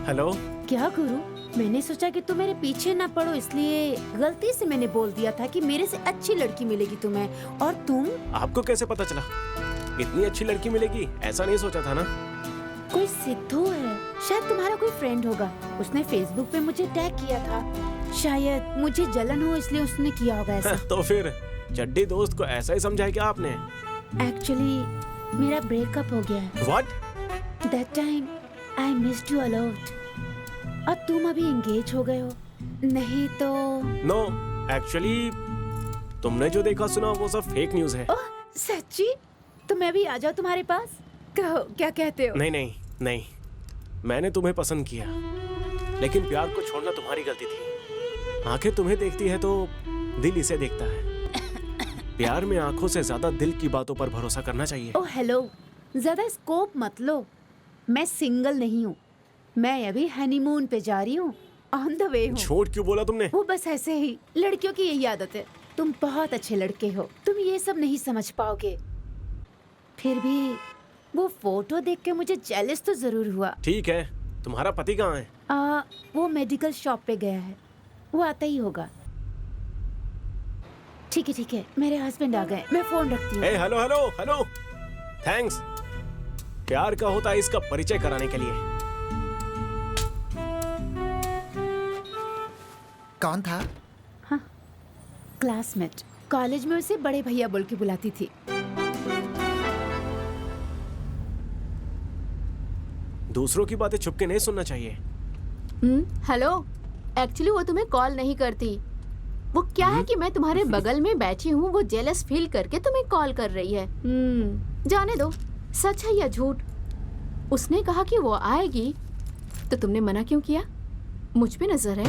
हेलो। क्या गुरु, मैंने सोचा कि तुम मेरे पीछे ना पड़ो, इसलिए गलती से मैंने बोल दिया था कि मेरे से अच्छी लड़की मिलेगी तुम्हें। और तुम? आपको कैसे पता चला इतनी अच्छी लड़की मिलेगी? ऐसा नहीं सोचा था ना। कोई सिद्धू है, शायद तुम्हारा कोई फ्रेंड होगा, उसने फेसबुक पे मुझे टैग किया था। शायद मुझे जलन हो इसलिए उसने किया होगा ऐसा। तो फिर चड्डी दोस्त को ऐसा ही समझाया क्या आपने? एक्चुअली मेरा ब्रेकअप हो गया है। What? That time I missed you a lot। और तुम अभी एंगेज हो गए हो, नहीं तो? नो, एक्चुअली तुमने जो देखा सुना वो सब फेक न्यूज़ है। ओह सच्ची? तो मैं भी आ जाऊँ तुम्हारे पास? कहो क्या कहते हो? नहीं नहीं नहीं, मैंने तुम्हें पसंद किया, लेकिन प्यार को छोड़ना तुम्हारी गलती थी। आंखें तुम्हें देखती है तो दिल इसे देखता है। प्यार में आंखों से ज्यादा दिल की बातों पर भरोसा करना चाहिए। ओह हेलो, ज्यादा स्कोप मत लो, मैं सिंगल नहीं हूँ, मैं अभी हनीमून पे जा रही हूँ, ऑन द वे हूँ। झूठ क्यों बोला तुमने? वो बस ऐसे ही, लड़कियों की यही आदत है। तुम बहुत अच्छे लड़के हो, तुम ये सब नहीं समझ पाओगे। फिर भी वो फोटो देख के मुझे जेलस तो जरूर हुआ। ठीक है, तुम्हारा पति कहाँ है? वो मेडिकल शॉप पे गया है, वो आता ही होगा। ठीक है, मेरे हस्बैंड आ गए, मैं फोन रखती हूँ। Hello hello hello, thanks. प्यार का होता है इसका परिचय कराने के लिए। कौन था? हाँ, क्लासमेट, कॉलेज में उसे बड़े भैया बोल के बुलाती थी। दूसरों की बातें छुप के नहीं सुनना चाहिए। हेलो, एक्चुअली वो तुम्हें कॉल नहीं करती। वो क्या है कि मैं तुम्हारे बगल में बैठी हूँ, वो जेलस फील करके तुम्हें कॉल कर रही है। जाने दो, सच है या झूठ उसने कहा कि वो आएगी, तो तुमने मना क्यों किया? मुझ पे नजर है।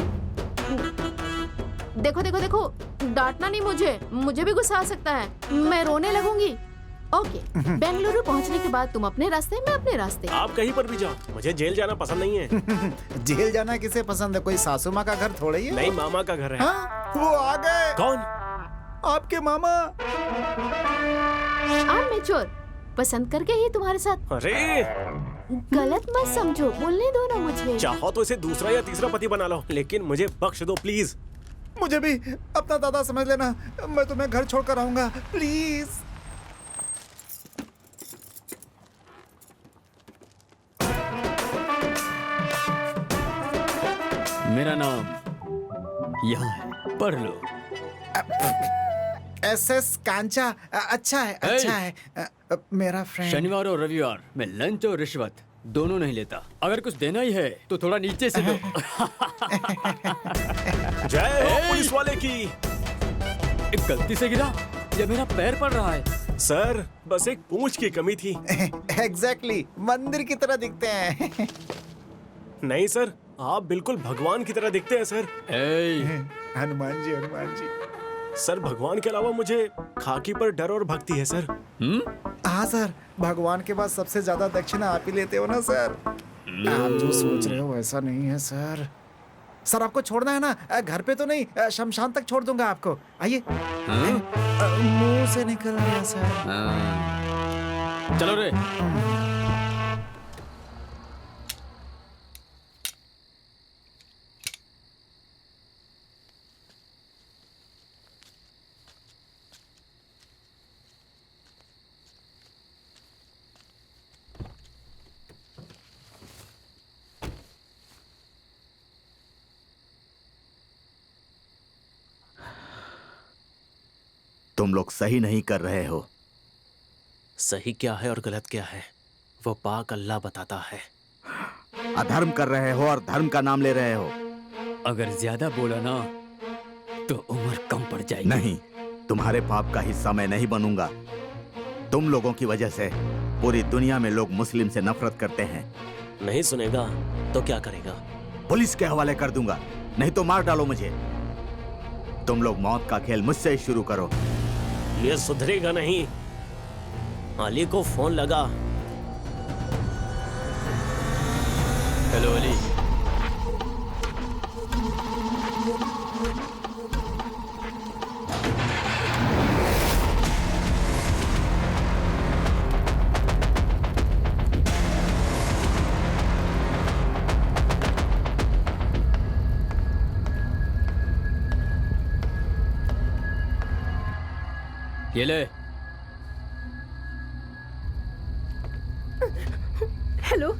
देखो देखो देखो, डांटना नहीं मुझे, मुझे भी गुस्सा आ सकता है, मैं रोने लगूंगी। ओके, बेंगलुरु पहुंचने के बाद तुम अपने रास्ते, मैं अपने रास्ते। आप कहीं पर भी जाओ, मुझे जेल जाना पसंद नहीं है। जेल जाना किसे पसंद है? कोई सासू माँ का घर थोड़ा ही है। नहीं, मामा का घर है। हाँ, वो आ गए। कौन? आपके मामा। आप मैच्योर, पसंद करके ही तुम्हारे साथ। अरे गलत मत समझो, बोलने दो ना मुझे। चाहो तो इसे दूसरा या तीसरा पति बना लो, लेकिन मुझे बख्श दो प्लीज। मुझे भी अपना दादा समझ लेना, मैं तुम्हें घर छोड़कर आऊंगा, प्लीज। मेरा नाम यहाँ है, पढ़ लो। SS कांचा। अच्छा है, अच्छा है। मेरा फ्रेंड। शनिवार और रविवार मैं लंच और रिश्वत दोनों नहीं लेता। अगर कुछ देना ही है तो थोड़ा नीचे से दो। जय हो पुलिस वाले की। एक गलती से गिरा या मेरा पैर पड़ रहा है? सर, बस एक पूंछ की कमी थी। एग्जैक्टली, मंदिर की तरह दिखते हैं। नहीं सर, आप बिल्कुल भगवान की तरह दिखते हैं सर। हनुमान जी, हनुमान जी। सर, भगवान के अलावा मुझे खाकी पर डर और भक्ति है सर। हाँ सर, भगवान के बाद सबसे ज्यादा दक्षिणा आप ही लेते हो ना सर। आप जो सोच रहे हो वैसा नहीं है सर। सर, आपको छोड़ना है ना? घर पे तो नहीं, शमशान तक छोड़ दूंगा आपको। आइए। मुंह से निकल गया सर। चलो रे। तुम लोग सही नहीं कर रहे हो। सही क्या है और गलत क्या है, वो पाक अल्लाह बताता है। अधर्म कर रहे हो और धर्म का नाम ले रहे हो। अगर ज्यादा बोला ना तो उम्र कम पड़ जाएगी। नहीं, तुम्हारे पाप का हिस्सा मैं नहीं बनूंगा। तुम लोगों की वजह से पूरी दुनिया में लोग मुस्लिम से नफरत करते हैं। नहीं सुनेगा तो क्या करेगा? पुलिस के हवाले कर दूंगा, नहीं तो मार डालो मुझे। तुम लोग मौत का खेल मुझसे ही शुरू करो। ये सुधरेगा नहीं। अली को फोन लगा। हेलो अली। ये ले। Hello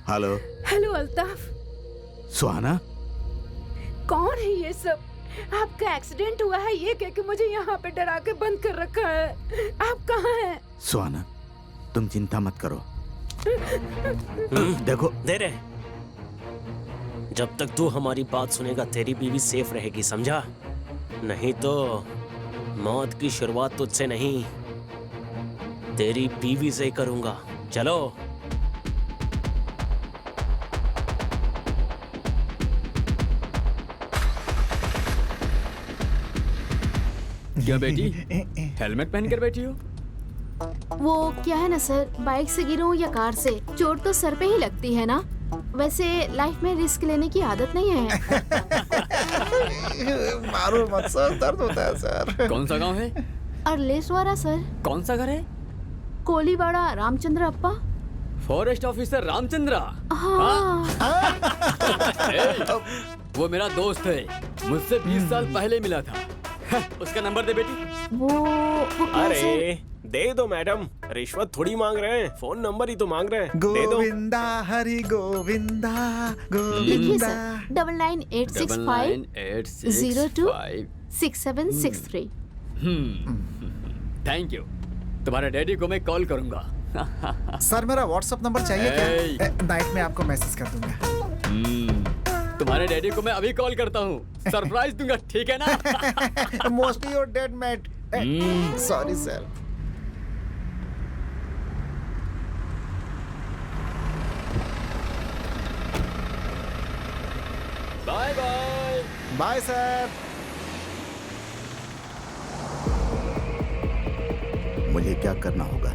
hello. हेलो अल्ताफ। सुहाना, कौन है ये सब? आपका एक्सीडेंट हुआ है ये कह के मुझे यहाँ पे डरा के बंद कर रखा है। आप कहाँ हैं? सुहाना, तुम चिंता मत करो। देखो, दे रहे। जब तक तू हमारी बात सुनेगा तेरी बीवी सेफ रहेगी, समझा? नहीं तो मौत की शुरुआत तुझसे नहीं, तेरी बीवी से ही करूंगा। चलो। क्या बेटी, हेलमेट पहन कर बैठी हो? वो क्या है ना सर, बाइक से गिरूं या कार से, चोट तो सर पे ही लगती है ना। वैसे लाइफ में रिस्क लेने की आदत नहीं है। मारो मत सर, दर्द होता है सर। कौन सा गांव है? अरलेश्वरा सर। कौन सा घर है? कोलीवाड़ा रामचंद्र अप्पा। Forest officer Ramachandra. हाँ। वो मेरा दोस्त है, मुझसे 20 साल पहले मिला था। उसका नंबर दे बेटी। वो क्या अरे सर? दे दो मैडम, रिश्वत थोड़ी मांग रहे हैं, फोन नंबर ही तो मांग रहे हैं। दे दो। गोविंदा हरि गोविंदा लिखिए गोविंदा। सर, 99865026 6763। Thank you. तुम्हारे डैडी को मैं कॉल करूंगा। सर, मेरा व्हाट्सएप नंबर चाहिए क्या? नाइट में आपको मैसेज कर दूंगा। तुम्हारे डैडी को मैं अभी कॉल करता हूँ, सरप्राइज दूंगा, ठीक है ना? Mostly your dead mate. Sorry sir. Bye sir. मुझे क्या करना होगा?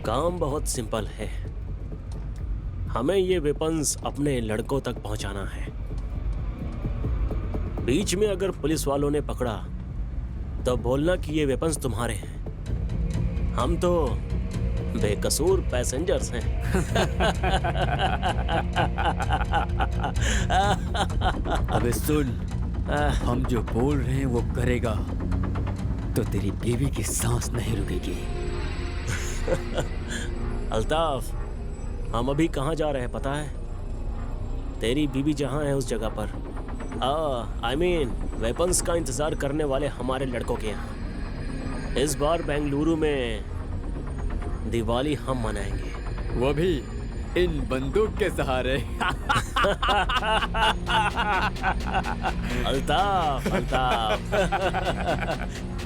काम बहुत सिंपल है। हमें ये वेपन्स अपने लड़कों तक पहुंचाना है। बीच में अगर पुलिस वालों ने पकड़ा तो बोलना कि ये वेपन्स तुम्हारे हैं। हम तो बेकसूर पैसेंजर्स हैं। अबे सुन, हम जो बोल रहे हैं वो करेगा तो तेरी बीवी की सांस नहीं रुकेगी। अल्ताफ, हम अभी कहाँ जा रहे हैं पता है? तेरी बीवी जहाँ है उस जगह पर। I mean, वेपन्स का इंतजार करने वाले हमारे लड़कों के यहाँ। इस बार बेंगलुरु में दिवाली हम मनाएंगे। वो भी इन बंदूक के सहारे। अल्ताफ, अल्ताफ।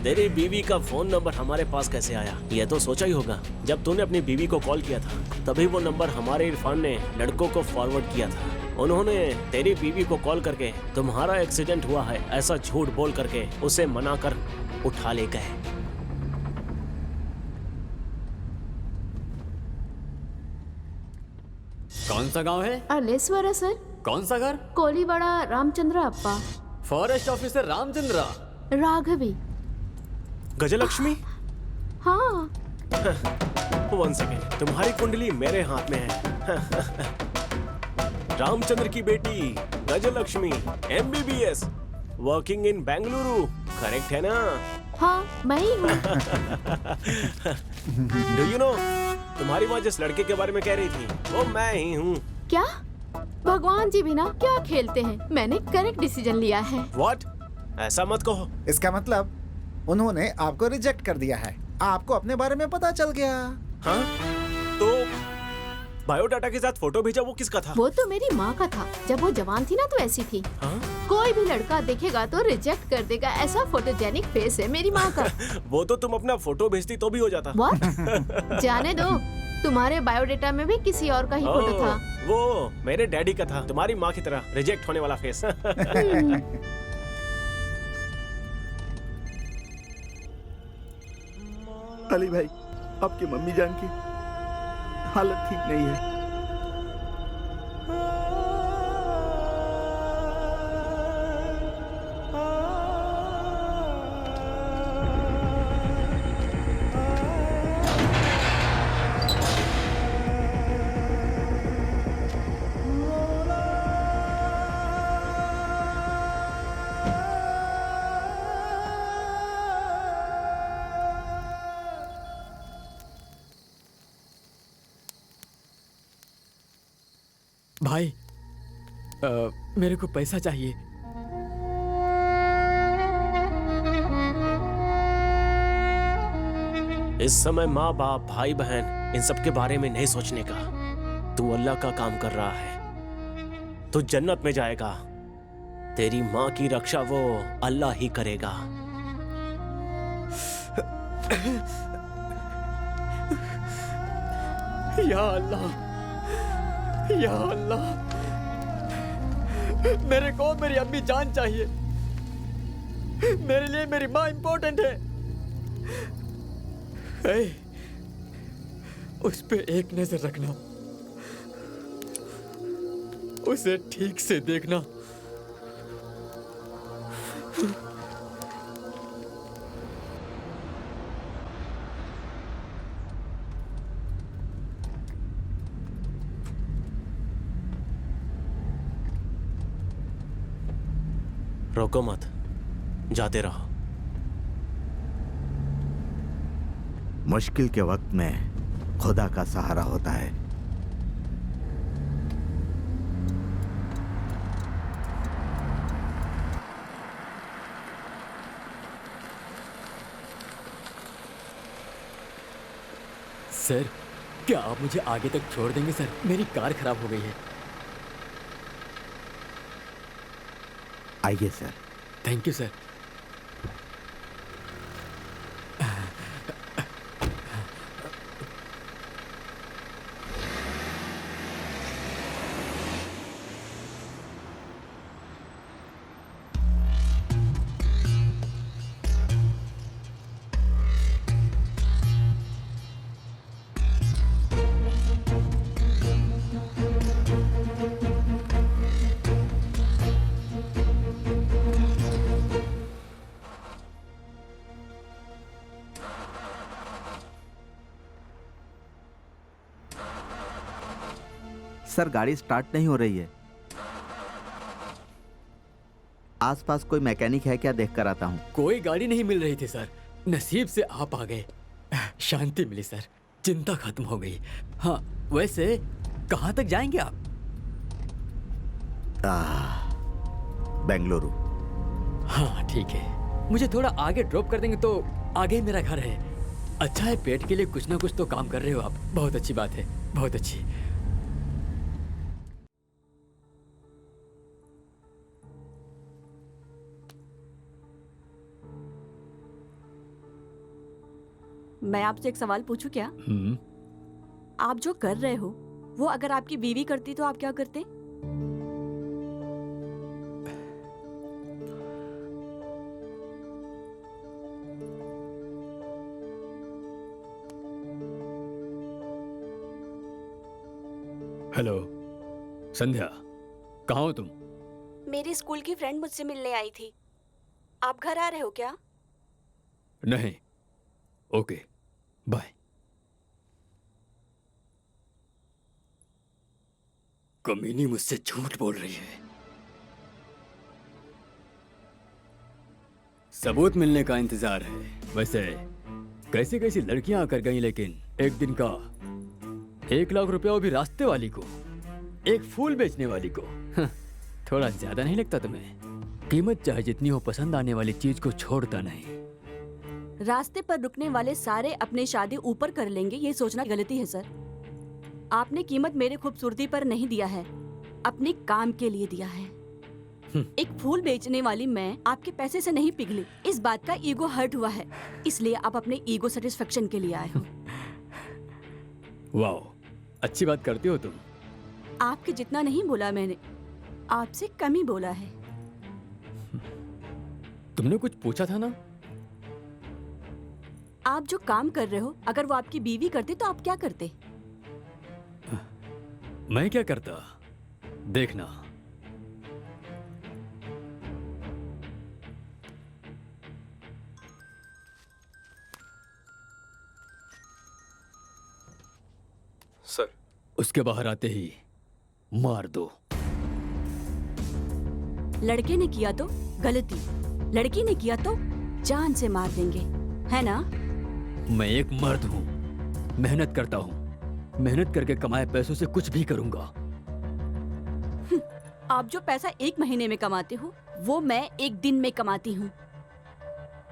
तेरी बीवी का फोन नंबर हमारे पास कैसे आया? ये तो सोचा ही होगा। जब तूने अपनी बीवी को कॉल किया था तभी वो नंबर हमारे इरफान ने लड़कों को फॉरवर्ड किया था। उन्होंने तेरी बीवी को कॉल करके तुम्हारा एक्सीडेंट हुआ है ऐसा झूठ बोल करके उसे मना कर उठा ले गए। कौन सा गांव है? अलेश्वर सर। कौन सा घर? कोलीवाड़ा रामचंद्र अप्पा। Forest officer Ramachandra. राघवी। गजलक्ष्मी? हाँ। 1 सेकेंड, तुम्हारी कुंडली मेरे हाथ में है। रामचंद्र की बेटी Gajalakshmi, MBBS, working in Bengaluru, correct है ना? हाँ, मैं ही हूँ। Do you know, तुम्हारी माँ जिस लड़के के बारे में कह रही थी वो मैं ही हूँ। क्या? भगवान जी बिना क्या खेलते हैं? मैंने करेक्ट डिसीजन लिया है। What? ऐसा मत कहो। इसका मतलब उन्होंने आपको रिजेक्ट कर दिया है। आपको अपने बारे में पता चल गया। हाँ? तो बायोडाटा के साथ फोटो भेजा वो किसका था? वो तो मेरी माँ का था। जब वो जवान थी ना तो ऐसी थी। हाँ? कोई भी लड़का देखेगा तो रिजेक्ट कर देगा, ऐसा फोटोजेनिक फेस है मेरी माँ का। वो तो तुम अपना फोटो भेजती तो भी हो जाता। What? जाने दो, तुम्हारे बायोडेटा में भी किसी और का ही फोटो था। वो मेरे डैडी का था, तुम्हारी माँ की तरह रिजेक्ट होने वाला फेस। अली भाई, आपकी मम्मी जान की हालत ठीक नहीं है। भाई, मेरे को पैसा चाहिए। इस समय माँ बाप भाई बहन इन सब के बारे में नहीं सोचने का। तू अल्लाह का काम कर रहा है, तू जन्नत में जाएगा। तेरी माँ की रक्षा वो अल्लाह ही करेगा। या अल्लाह, या अल्लाह, मेरे को मेरी अम्मी जान चाहिए। मेरे लिए मेरी माँ इम्पोर्टेंट है। उस पे एक नजर रखना, उसे ठीक से देखना। रोको मत, जाते रहो। मुश्किल के वक्त में खुदा का सहारा होता है। सर, क्या आप मुझे आगे तक छोड़ देंगे सर? मेरी कार खराब हो गई है। आइए sir. Thank you sir. Sir गाड़ी स्टार्ट नहीं हो रही है। आसपास कोई मैकेनिक है क्या, देख कर आता हूँ। कोई गाड़ी नहीं मिल रही थी सर, नसीब से आप आ गए। शांति मिली सर, चिंता खत्म हो गई। हाँ वैसे कहाँ तक जाएंगे आप? बेंगलुरु। हाँ ठीक है, मुझे थोड़ा आगे ड्रॉप कर देंगे तो आगे ही मेरा घर है। अच्छा है, पेट के लिए कुछ ना कुछ तो काम कर रहे हो आप, बहुत अच्छी बात है, बहुत अच्छी। मैं आपसे एक सवाल पूछूं क्या? आप जो कर रहे हो वो अगर आपकी बीवी करती तो आप क्या करते? हेलो संध्या, कहाँ हो तुम? मेरी स्कूल की फ्रेंड मुझसे मिलने आई थी। आप घर आ रहे हो क्या? नहीं। Okay bye. कमीनी मुझसे झूठ बोल रही है। सबूत मिलने का इंतजार है। वैसे कैसी कैसी लड़कियां आकर गई, लेकिन एक दिन का 1 लाख रुपया, वो भी रास्ते वाली को, एक फूल बेचने वाली को। थोड़ा ज्यादा नहीं लगता तुम्हें? कीमत चाहे जितनी हो, पसंद आने वाली चीज को छोड़ता नहीं। रास्ते पर रुकने वाले सारे अपनी शादी ऊपर कर लेंगे, ये सोचना गलती है सर। आपने कीमत मेरे खूबसूरती पर नहीं दिया है, अपने काम के लिए दिया है। एक फूल बेचने वाली मैं आपके पैसे से नहीं पिघली, इस बात का ईगो हर्ट हुआ है, इसलिए आप अपने ईगो सेटिस्फेक्शन के लिए आए हो। वाह, अच्छी बात करती हो तुम। आपके जितना नहीं बोला मैंने, आपसे कम ही बोला है। तुमने कुछ पूछा था ना? आप जो काम कर रहे हो, अगर वो आपकी बीवी करती तो आप क्या करते? मैं क्या करता, देखना। सर, उसके बाहर आते ही मार दो। लड़के ने किया तो गलती, लड़की ने किया तो जान से मार देंगे, है ना? मैं एक मर्द हूँ, मेहनत करता हूँ, मेहनत करके कमाए पैसों से कुछ भी करूंगा। आप जो पैसा 1 महीने में कमाते हो, वो मैं 1 दिन में कमाती हूँ।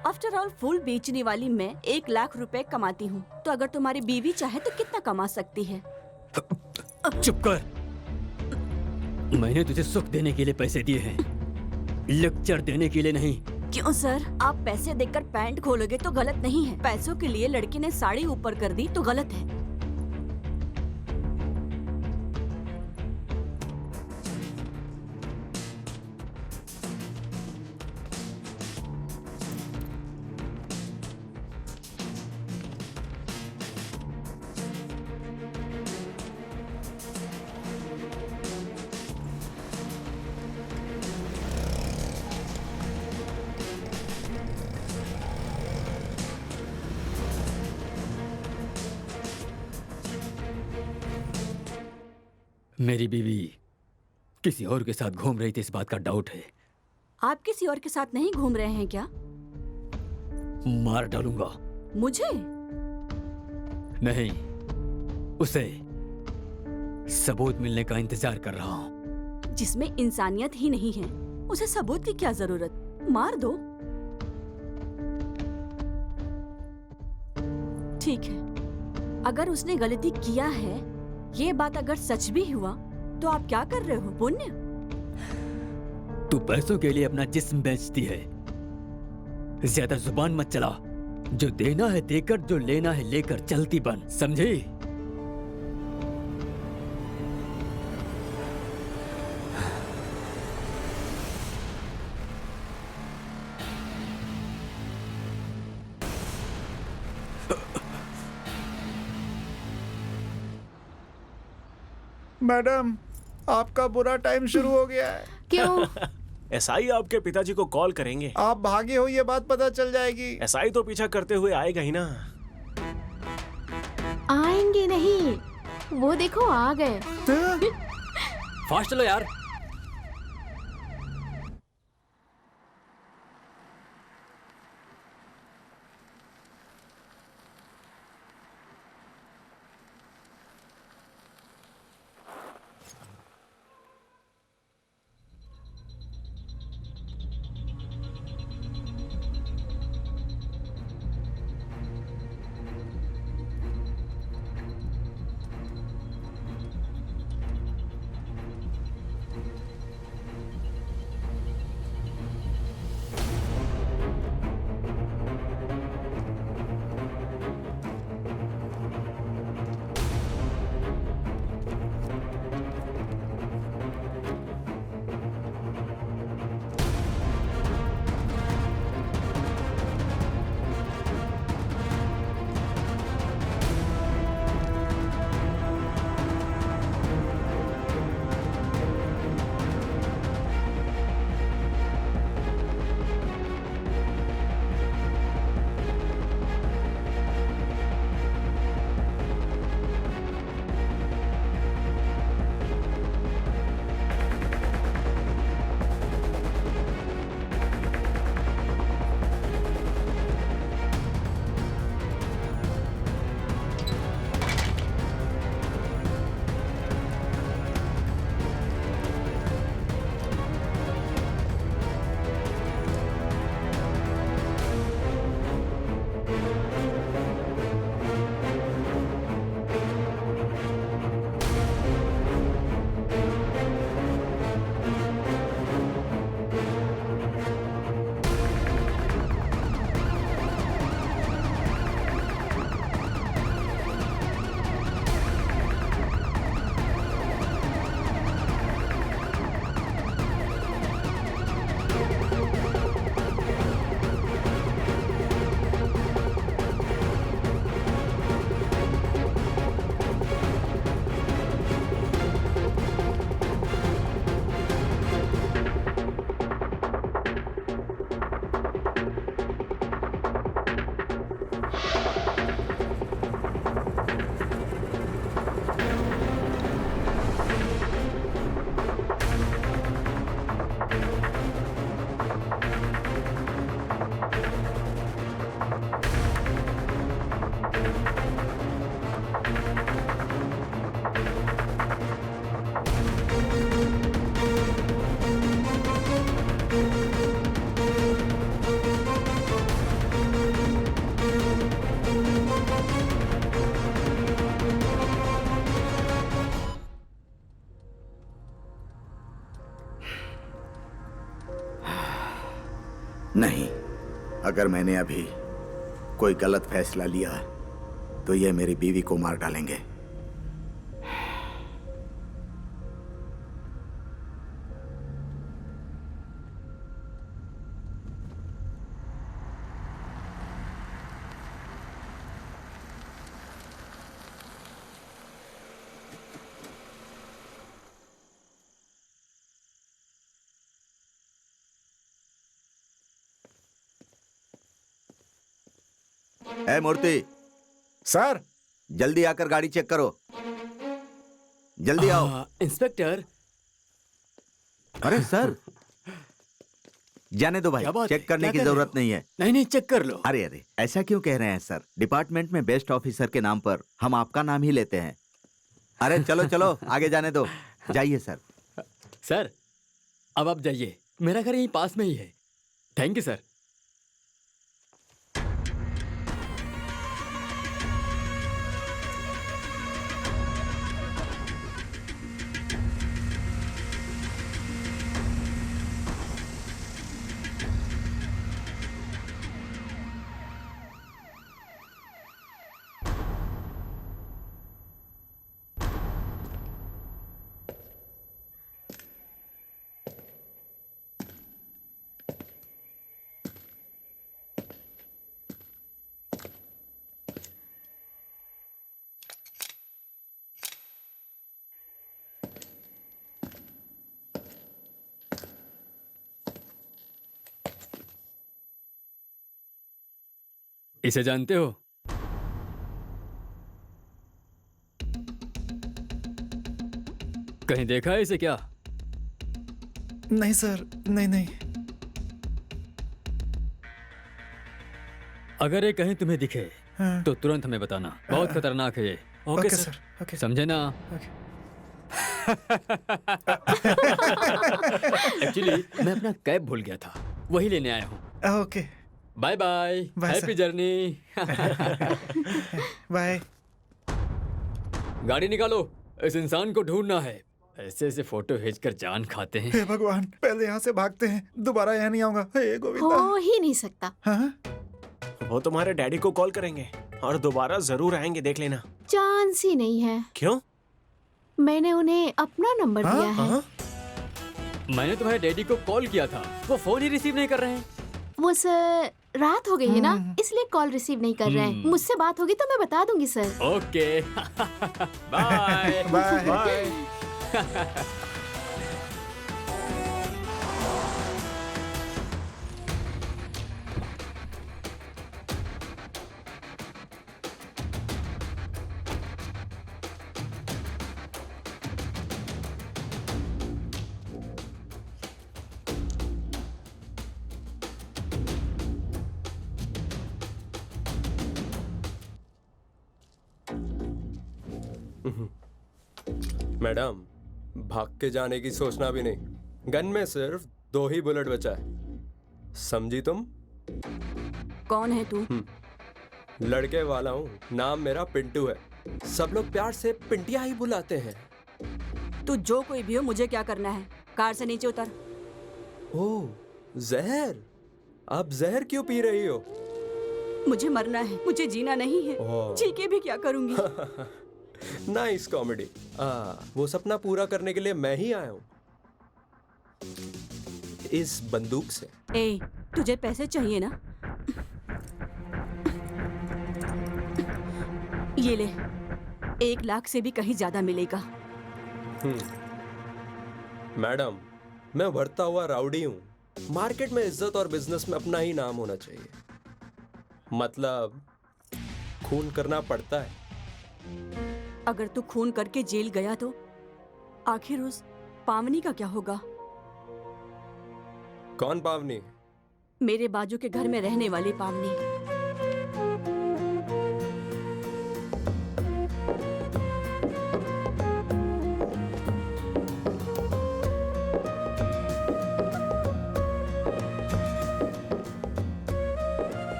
आफ्टर ऑल, फूल बेचने वाली मैं 1 लाख रुपए कमाती हूँ, तो अगर तुम्हारी बीवी चाहे तो कितना कमा सकती है? चुप कर। मैंने तुझे सुख देने के लिए पैसे दिए हैं, लेक्चर देने के लिए नहीं। क्यों सर? आप पैसे देकर पैंट खोलोगे तो गलत नहीं है, पैसों के लिए लड़की ने साड़ी ऊपर कर दी तो गलत है। मेरी बीवी किसी और के साथ घूम रही थी, इस बात का डाउट है। आप किसी और के साथ नहीं घूम रहे हैं क्या? मार डालूंगा। मुझे? नहीं, उसे। सबूत मिलने का इंतजार कर रहा हूँ। जिसमें इंसानियत ही नहीं है, उसे सबूत की क्या जरूरत? मार दो। ठीक है, अगर उसने गलती किया है, ये बात अगर सच भी हुआ, तो आप क्या कर रहे हो? पुण्य? तू पैसों के लिए अपना जिस्म बेचती है। ज्यादा जुबान मत चला। जो देना है देकर, जो लेना है लेकर चलती बन, समझी? मैडम, आपका बुरा टाइम शुरू हो गया है। क्यों? एसआई आपके पिताजी को कॉल करेंगे। आप भागे हो, ये बात पता चल जाएगी। एसआई तो पीछा करते हुए आएगा ही ना। आएंगे नहीं, वो देखो आ गए। फास्ट चलो यार। नहीं, अगर मैंने अभी कोई गलत फैसला लिया तो ये मेरी बीवी को मार डालेंगे। ए मूर्ति, सर जल्दी आकर गाड़ी चेक करो, जल्दी आओ। इंस्पेक्टर। अरे सर, जाने दो भाई, क्या बात चेक है? करने क्या की कर रहे जरूरत हो? नहीं है। नहीं नहीं, चेक कर लो। अरे अरे, ऐसा क्यों कह रहे हैं सर? डिपार्टमेंट में बेस्ट ऑफिसर के नाम पर हम आपका नाम ही लेते हैं। अरे चलो चलो, आगे जाने दो, जाइए सर। सर, अब आप जाइए, मेरा घर यहीं पास में ही है। Thank you sir. इसे जानते हो? कहीं देखा है इसे क्या? नहीं सर, नहीं नहीं। अगर ये कहीं तुम्हें दिखे हाँ। तो तुरंत हमें बताना, बहुत खतरनाक है ये, okay okay sir. Sir, okay. समझे ना? एक्चुअली मैं अपना कैब भूल गया था, वही लेने आया हूँ। Okay, bye bye, bye happy sir. Journey. Bye. गाड़ी निकालो, इस इंसान को ढूंढना है। ऐसे ऐसे फोटो भेजकर जान खाते हैं। हे भगवान, पहले यहाँ से भागते हैं, दोबारा यहाँ नहीं आऊंगा। हे गोविंदा। हो ही नहीं सकता। हाँ? वो तुम्हारे डैडी को कॉल करेंगे और दोबारा जरूर आएंगे, देख लेना। चांस ही नहीं है। क्यों? मैंने उन्हें अपना नंबर हाँ? दिया है। हाँ? मैंने तुम्हारे डैडी को कॉल किया था, वो फोन ही रिसीव नहीं कर रहे हैं। वो सर रात हो गई है ना, इसलिए कॉल रिसीव नहीं कर रहे हैं। मुझसे बात होगी तो मैं बता दूंगी sir. Okay bye bye. Bye. Madam, भाग के जाने की सोचना भी नहीं। गन में सिर्फ 2 ही बुलेट बचा है, समझी तुम? कौन है तू? लड़के वाला हूँ, नाम मेरा पिंटू है। सब लोग प्यार से पिंटिया ही बुलाते हैं। तू जो कोई भी हो, मुझे क्या करना है? कार से नीचे उतर। ओह, जहर? आप जहर क्यों पी रही हो? मुझे मरना है, मुझे जीना नहीं है। ओह। जी के भी क्या करूंगी? Nice comedy. वो सपना पूरा करने के लिए मैं ही आया हूँ, इस बंदूक से। ए, तुझे पैसे चाहिए ना? ये ले, 1 लाख से भी कहीं ज्यादा मिलेगा। मैडम, मैं बढ़ता हुआ राउडी हूँ। मार्केट में इज्जत और बिजनेस में अपना ही नाम होना चाहिए। मतलब खून करना पड़ता है। अगर तू खून करके जेल गया तो आखिर उस पावनी का क्या होगा? कौन पावनी? मेरे बाजू के घर में रहने वाली पावनी।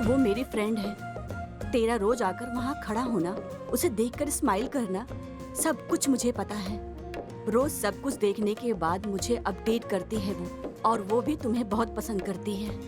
वो मेरी फ्रेंड है। तेरा रोज आकर वहाँ खड़ा होना, उसे देखकर स्माइल करना, सब कुछ मुझे पता है। रोज सब कुछ देखने के बाद मुझे अपडेट करती है वो, और वो भी तुम्हें बहुत पसंद करती है।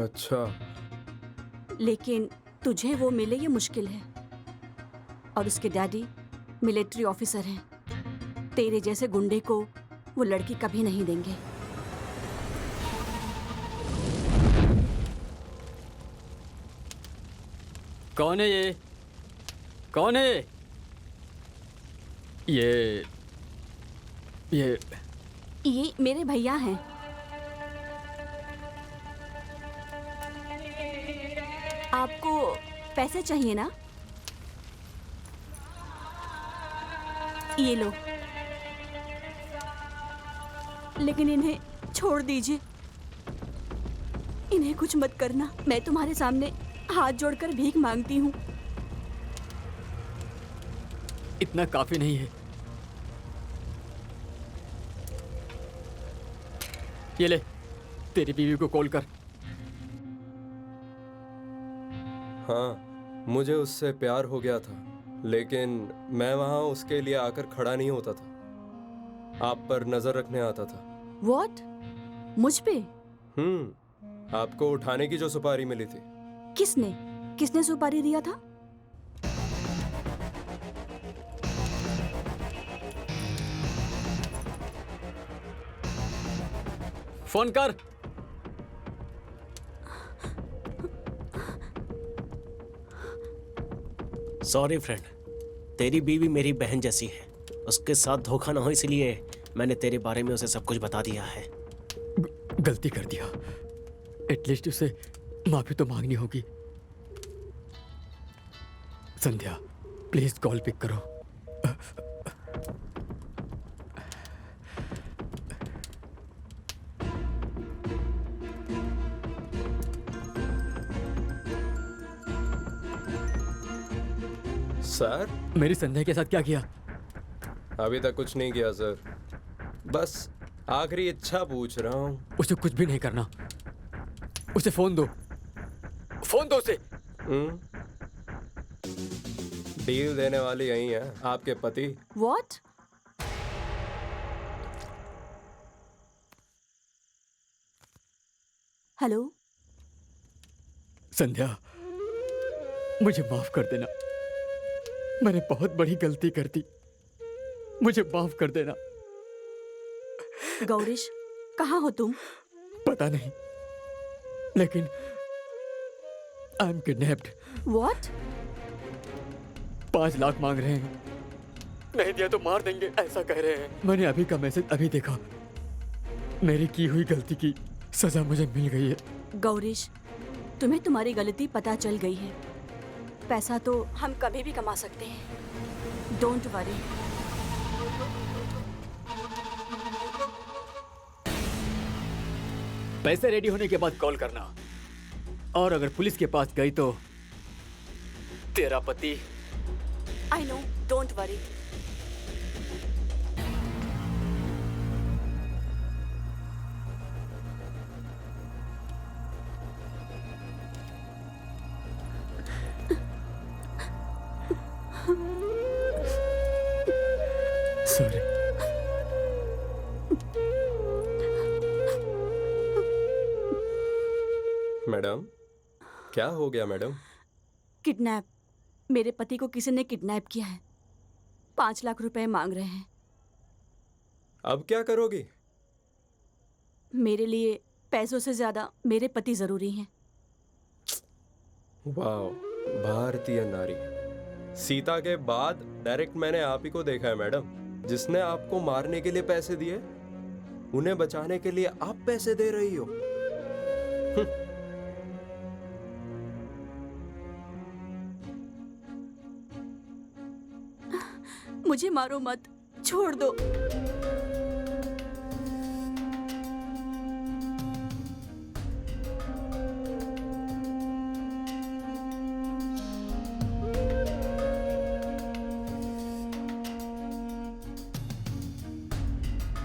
अच्छा, लेकिन तुझे वो मिले ये मुश्किल है। और उसके डैडी मिलिट्री ऑफिसर हैं। तेरे जैसे गुंडे को वो लड़की कभी नहीं देंगे। कौन है ये? कौन है ये? ये मेरे भैया हैं। आपको पैसे चाहिए ना? ये लो, लेकिन इन्हें छोड़ दीजिए। इन्हें कुछ मत करना। मैं तुम्हारे सामने हाथ जोड़कर भीख मांगती हूँ। इतना काफी नहीं है। ये ले, तेरी बीवी को कॉल कर। हाँ, मुझे उससे प्यार हो गया था, लेकिन मैं वहां उसके लिए आकर खड़ा नहीं होता था। आप पर नजर रखने आता था। What? मुझ पे? आपको उठाने की जो सुपारी मिली थी। किसने सुपारी दिया था? फोन कर। सॉरी फ्रेंड, तेरी बीवी मेरी बहन जैसी है। उसके साथ धोखा ना हो इसलिए मैंने तेरे बारे में उसे सब कुछ बता दिया है। गलती कर दिया, एटलीस्ट उसे माफी तो मांगनी होगी। संध्या प्लीज कॉल पिक करो। सर, मेरी संध्या के साथ क्या किया? अभी तक कुछ नहीं किया सर, बस आखिरी इच्छा पूछ रहा हूँ। उसे कुछ भी नहीं करना, उसे फोन दो, फोन दो उसे। डील देने वाली यही है, आपके पति। What? हेलो। संध्या मुझे माफ कर देना, मैंने बहुत बड़ी गलती कर दी, मुझे माफ कर देना। गौरीश, कहाँ हो तुम? पता नहीं, लेकिन I am kidnapped. What? 5 lakh मांग रहे हैं, नहीं दिया तो मार देंगे ऐसा कह रहे हैं। मैंने अभी का मैसेज अभी देखा, मेरी की हुई गलती की सजा मुझे मिल गई है। गौरीश, तुम्हें तुम्हारी गलती पता चल गई है। पैसा तो हम कभी भी कमा सकते हैं, डोंट वरी। पैसे रेडी होने के बाद कॉल करना, और अगर पुलिस के पास गई तो तेरा पति। I know, don't worry. Sorry. Madam, क्या हो गया मैडम? किडनैप। मेरे पति को किसी ने किडनैप किया है, 5 लाख रुपए मांग रहे हैं। अब क्या करोगी? मेरे लिए पैसों से ज्यादा मेरे पति जरूरी हैं। वाह, भारतीय नारी। सीता के बाद डायरेक्ट मैंने आप ही को देखा है मैडम, जिसने आपको मारने के लिए पैसे दिए, उन्हें बचाने के लिए आप पैसे दे रही हो। मुझे मारो मत, छोड़ दो।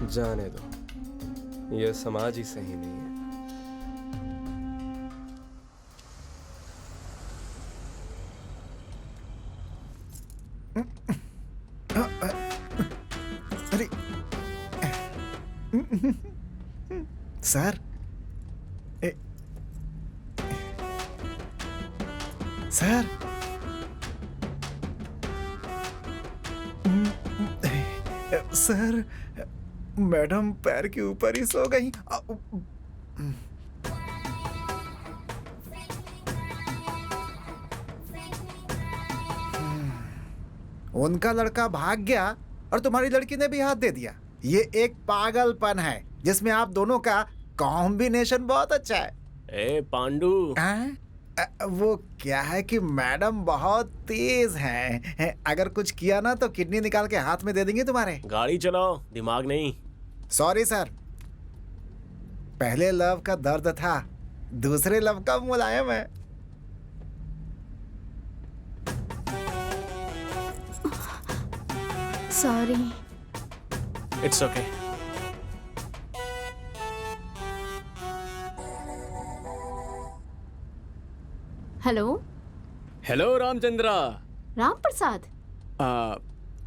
जाने दो, यह समाज ही सही नहीं है। अरे सर, सर, सर, मैडम पैर के ऊपर ही सो गई। उनका लड़का भाग गया और तुम्हारी लड़की ने भी हाथ दे दिया। ये एक पागलपन है जिसमें आप दोनों का कॉम्बिनेशन बहुत अच्छा है। ए पांडू, वो क्या है कि मैडम बहुत तेज हैं, अगर कुछ किया ना तो किडनी निकाल के हाथ में दे देंगे तुम्हारे। गाड़ी चलाओ, दिमाग नहीं। सॉरी सर, पहले लव का दर्द था, दूसरे लव का मुलायम है। Sorry. It's okay. Hello. Hello Ramachandra. Ram Prasad?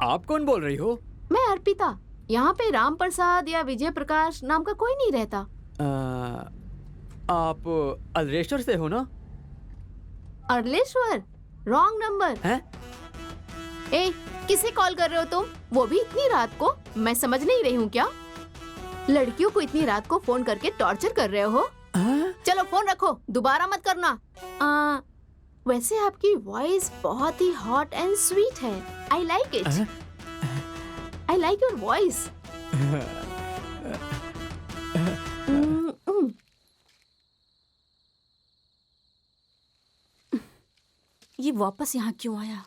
आप कौन बोल रही हो? मैं अर्पिता। यहाँ पे राम प्रसाद या विजय प्रकाश नाम का कोई नहीं रहता। आप अल्रेश्वर से हो ना? अर्लेश्वर? रॉन्ग नंबर है? ए, किसे कॉल कर रहे हो तुम? वो भी इतनी रात को? मैं समझ नहीं रही हूँ क्या? लड़कियों को इतनी रात को फोन करके टॉर्चर कर रहे हो? चलो फोन रखो, दोबारा मत करना। वैसे आपकी वॉइस बहुत ही हॉट एंड स्वीट है। I like it. I like your voice. ये वापस यहाँ क्यों आया?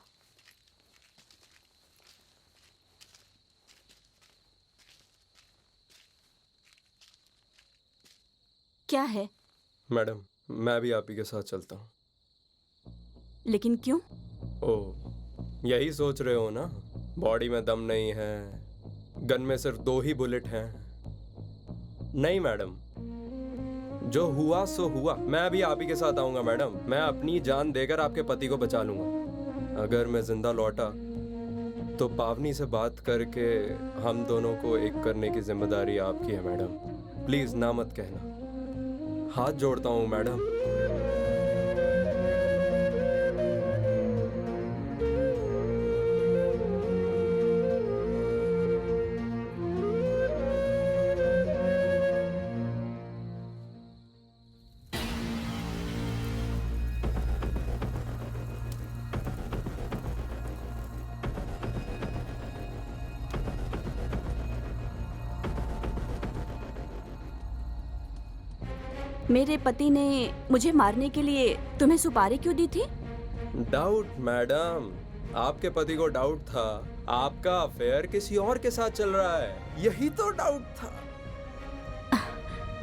क्या है? मैडम, मैं भी आप ही के साथ चलता हूँ। लेकिन क्यों? ओह, यही सोच रहे हो ना? बॉडी में दम नहीं है, गन में सिर्फ 2 ही बुलेट हैं। नहीं मैडम, जो हुआ सो हुआ। मैं भी आप ही के साथ आऊंगा मैडम। मैं अपनी जान देकर आपके पति को बचा लूंगा। अगर मैं जिंदा लौटा तो पावनी से बात करके हम दोनों को एक करने की जिम्मेदारी आपकी है मैडम। प्लीज ना मत कहना, हाथ जोड़ता हूँ मैडम। मेरे पति ने मुझे मारने के लिए तुम्हें सुपारी क्यों दी थी? डाउट मैडम, आपके पति को डाउट था आपका अफेयर किसी और के साथ चल रहा है, यही तो डाउट था।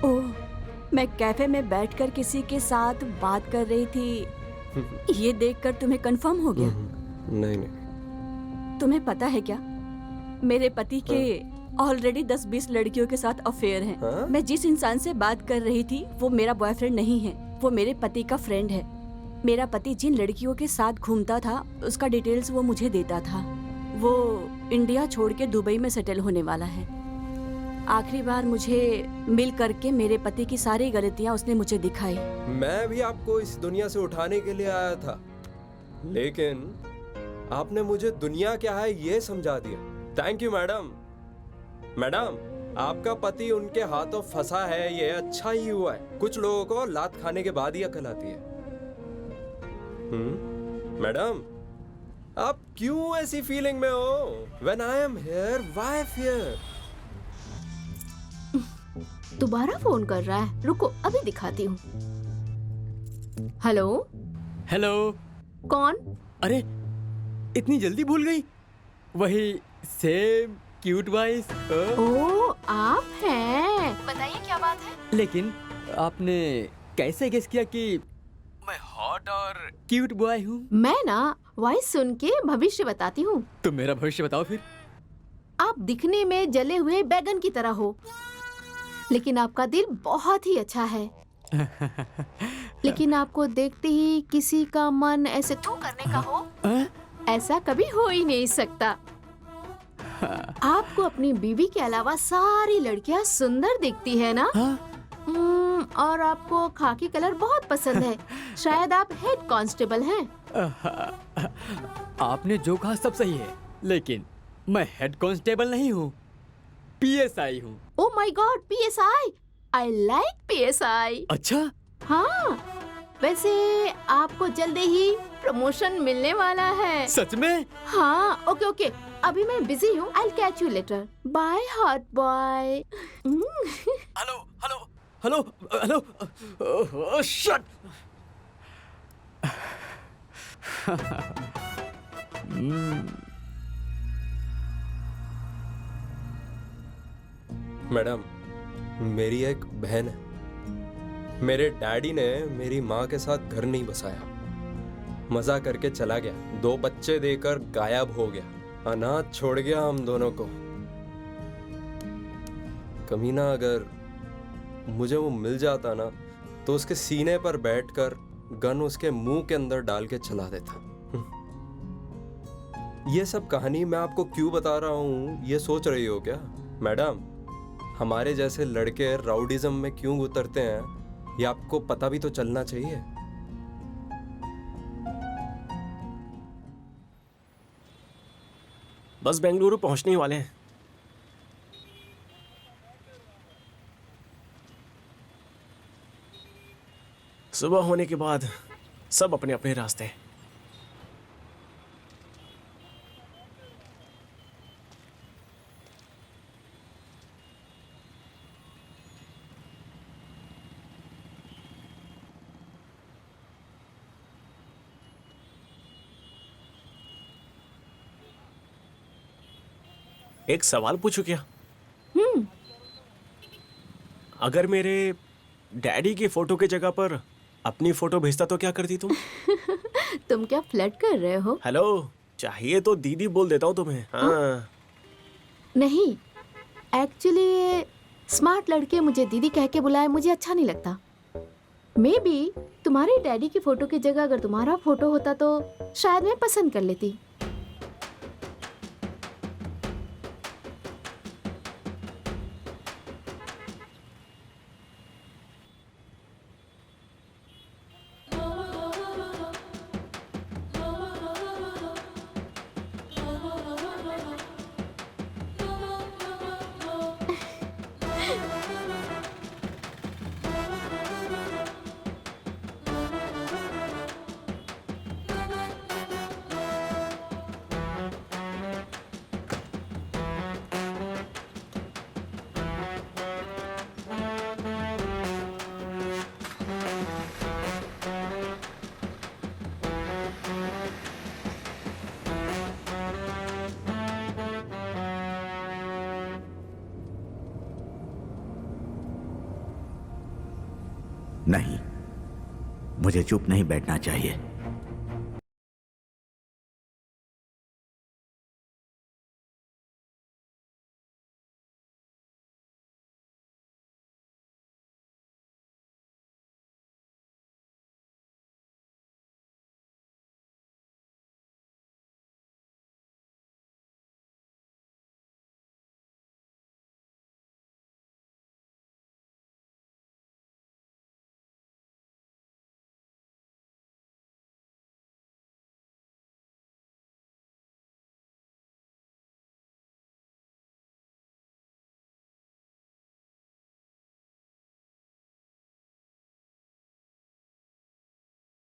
ओह, मैं कैफे में बैठकर किसी के साथ बात कर रही थी, ये देखकर तुम्हें कंफर्म हो गया? नहीं नहीं। तुम्हें पता है क्या, मेरे पति के ऑलरेडी 10-20 लड़कियों के साथ अफेयर है। हाँ? मैं जिस इंसान से बात कर रही थी वो मेरा बॉयफ्रेंड नहीं है, वो मेरे पति का फ्रेंड है। मेरा पति जिन लड़कियों के साथ घूमता था उसका डिटेल्स वो मुझे देता था। वो इंडिया छोड़ के दुबई में सेटल होने वाला है। आखिरी बार मुझे मिल करके मेरे पति की सारी गलतियां उसने मुझे दिखाई। मैं भी आपको इस दुनिया से उठाने के लिए आया था, लेकिन आपने मुझे दुनिया क्या है ये समझा दिया। Thank you madam. मैडम, आपका पति उनके हाथों फंसा है, ये अच्छा ही हुआ है। कुछ लोगों को लात खाने के बाद ही अकल आती है। मैडम, आप क्यों ऐसी फीलिंग में हो? When I am here, why fear? दोबारा फोन कर रहा है, रुको अभी दिखाती हूँ। हेलो। हेलो। कौन? अरे इतनी जल्दी भूल गई? वही सेम क्यूट वॉइस। ओह, आप हैं। बताइए क्या बात है? लेकिन आपने कैसे गेस किया कि मैं हॉट और क्यूट बॉय हूँ? मैं ना वॉइस सुन के भविष्य बताती हूँ। तुम मेरा भविष्य बताओ फिर। आप दिखने में जले हुए बैगन की तरह हो, लेकिन आपका दिल बहुत ही अच्छा है। लेकिन आपको देखते ही किसी का मन ऐसे थू करने का हो, ऐसा कभी हो ही नहीं सकता। आपको अपनी बीवी के अलावा सारी लड़कियां सुंदर दिखती है ना? और आपको खाकी कलर बहुत पसंद है। शायद आप हेड कांस्टेबल हैं। आपने जो कहा सब सही है, लेकिन मैं हेड कांस्टेबल नहीं हूँ, PSI हूँ। Oh my God, PSI! I like PSI। अच्छा? हाँ, वैसे आपको जल्दी ही प्रमोशन मिलने वाला है। सच में? हाँ, ओके ओके, अभी मैं बिजी हूँ। I'll catch you later. Bye, hot boy. Hello hello hello hello, shut. Madam, मेरी एक बहन है। मेरे डैडी ने मेरी माँ के साथ घर नहीं बसाया, मजा करके चला गया, 2 बच्चे देकर गायब हो गया, अनाथ छोड़ गया हम दोनों को। कमीना अगर मुझे वो मिल जाता ना तो उसके सीने पर बैठकर गन उसके मुंह के अंदर डाल के चला देता। ये सब कहानी मैं आपको क्यों बता रहा हूँ ये सोच रही हो क्या? मैडम, हमारे जैसे लड़के राउडिज्म में क्यों उतरते हैं ये आपको पता भी तो चलना चाहिए। बस बेंगलुरु पहुंचने ही वाले हैं। सुबह होने के बाद सब अपने अपने रास्ते। एक सवाल पूछूं क्या? अगर मेरे डैडी की फोटो की जगह पर अपनी फोटो भेजता तो क्या करती तुम? तुम क्या फ्लर्ट कर रहे हो? हेलो, चाहिए तो दीदी बोल देता हूँ तुम्हें। हाँ। नहीं, एक्चुअली स्मार्ट लड़के मुझे दीदी कह के बुलाए मुझे अच्छा नहीं लगता। मे बी तुम्हारे डैडी की फोटो की जगह अगर तुम्हारा फोटो होता तो शायद मैं पसंद कर लेती। नहीं, मुझे चुप नहीं बैठना चाहिए।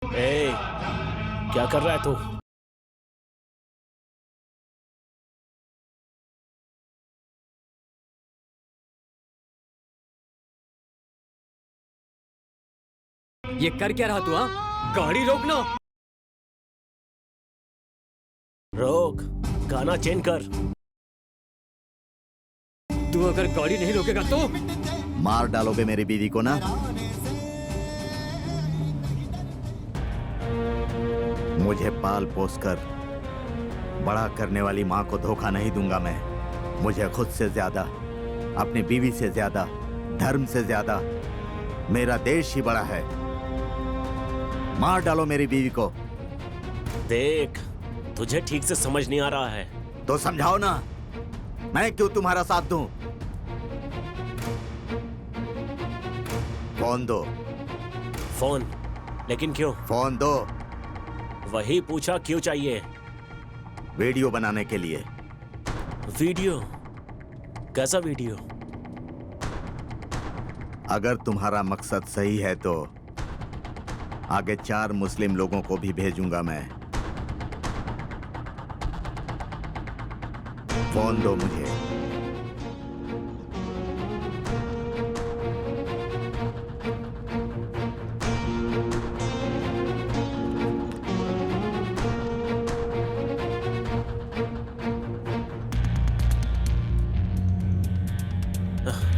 ए, क्या कर रहा है तू? ये कर क्या रहा तू? हाँ, गाड़ी रोकना। रोक, गाना चेंज कर। तू अगर गाड़ी नहीं रोकेगा तो मार डालोगे मेरी बीवी को ना? मुझे पाल पोस कर बड़ा करने वाली मां को धोखा नहीं दूंगा मैं। मुझे खुद से ज्यादा, अपनी बीवी से ज्यादा, धर्म से ज्यादा मेरा देश ही बड़ा है। मार डालो मेरी बीवी को। देख, तुझे ठीक से समझ नहीं आ रहा है तो समझाओ ना, मैं क्यों तुम्हारा साथ दूं? फोन दो। फोन? लेकिन क्यों? फोन दो। वही पूछा, क्यों चाहिए? वीडियो बनाने के लिए। वीडियो? कैसा वीडियो? अगर तुम्हारा मकसद सही है तो आगे 4 मुस्लिम लोगों को भी भेजूंगा मैं। फोन दो मुझे।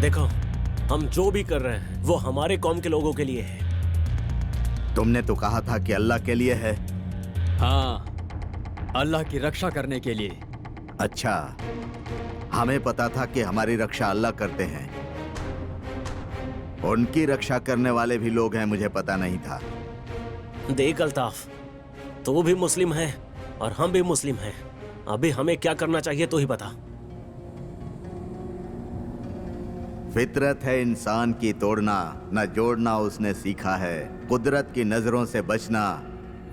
देखो, हम जो भी कर रहे हैं वो हमारे कौम के लोगों के लिए है। तुमने तो कहा था कि अल्लाह के लिए है। हाँ, अल्लाह की रक्षा करने के लिए। अच्छा, हमें पता था कि हमारी रक्षा अल्लाह करते हैं। उनकी रक्षा करने वाले भी लोग हैं, मुझे पता नहीं था। देख अल्ताफ, तू भी मुस्लिम है और हम भी मुस्लिम हैं। अभी हमें क्या करना चाहिए तो ही बता। फितरत है इंसान की तोड़ना, न जोड़ना उसने सीखा है। कुदरत की नजरों से बचना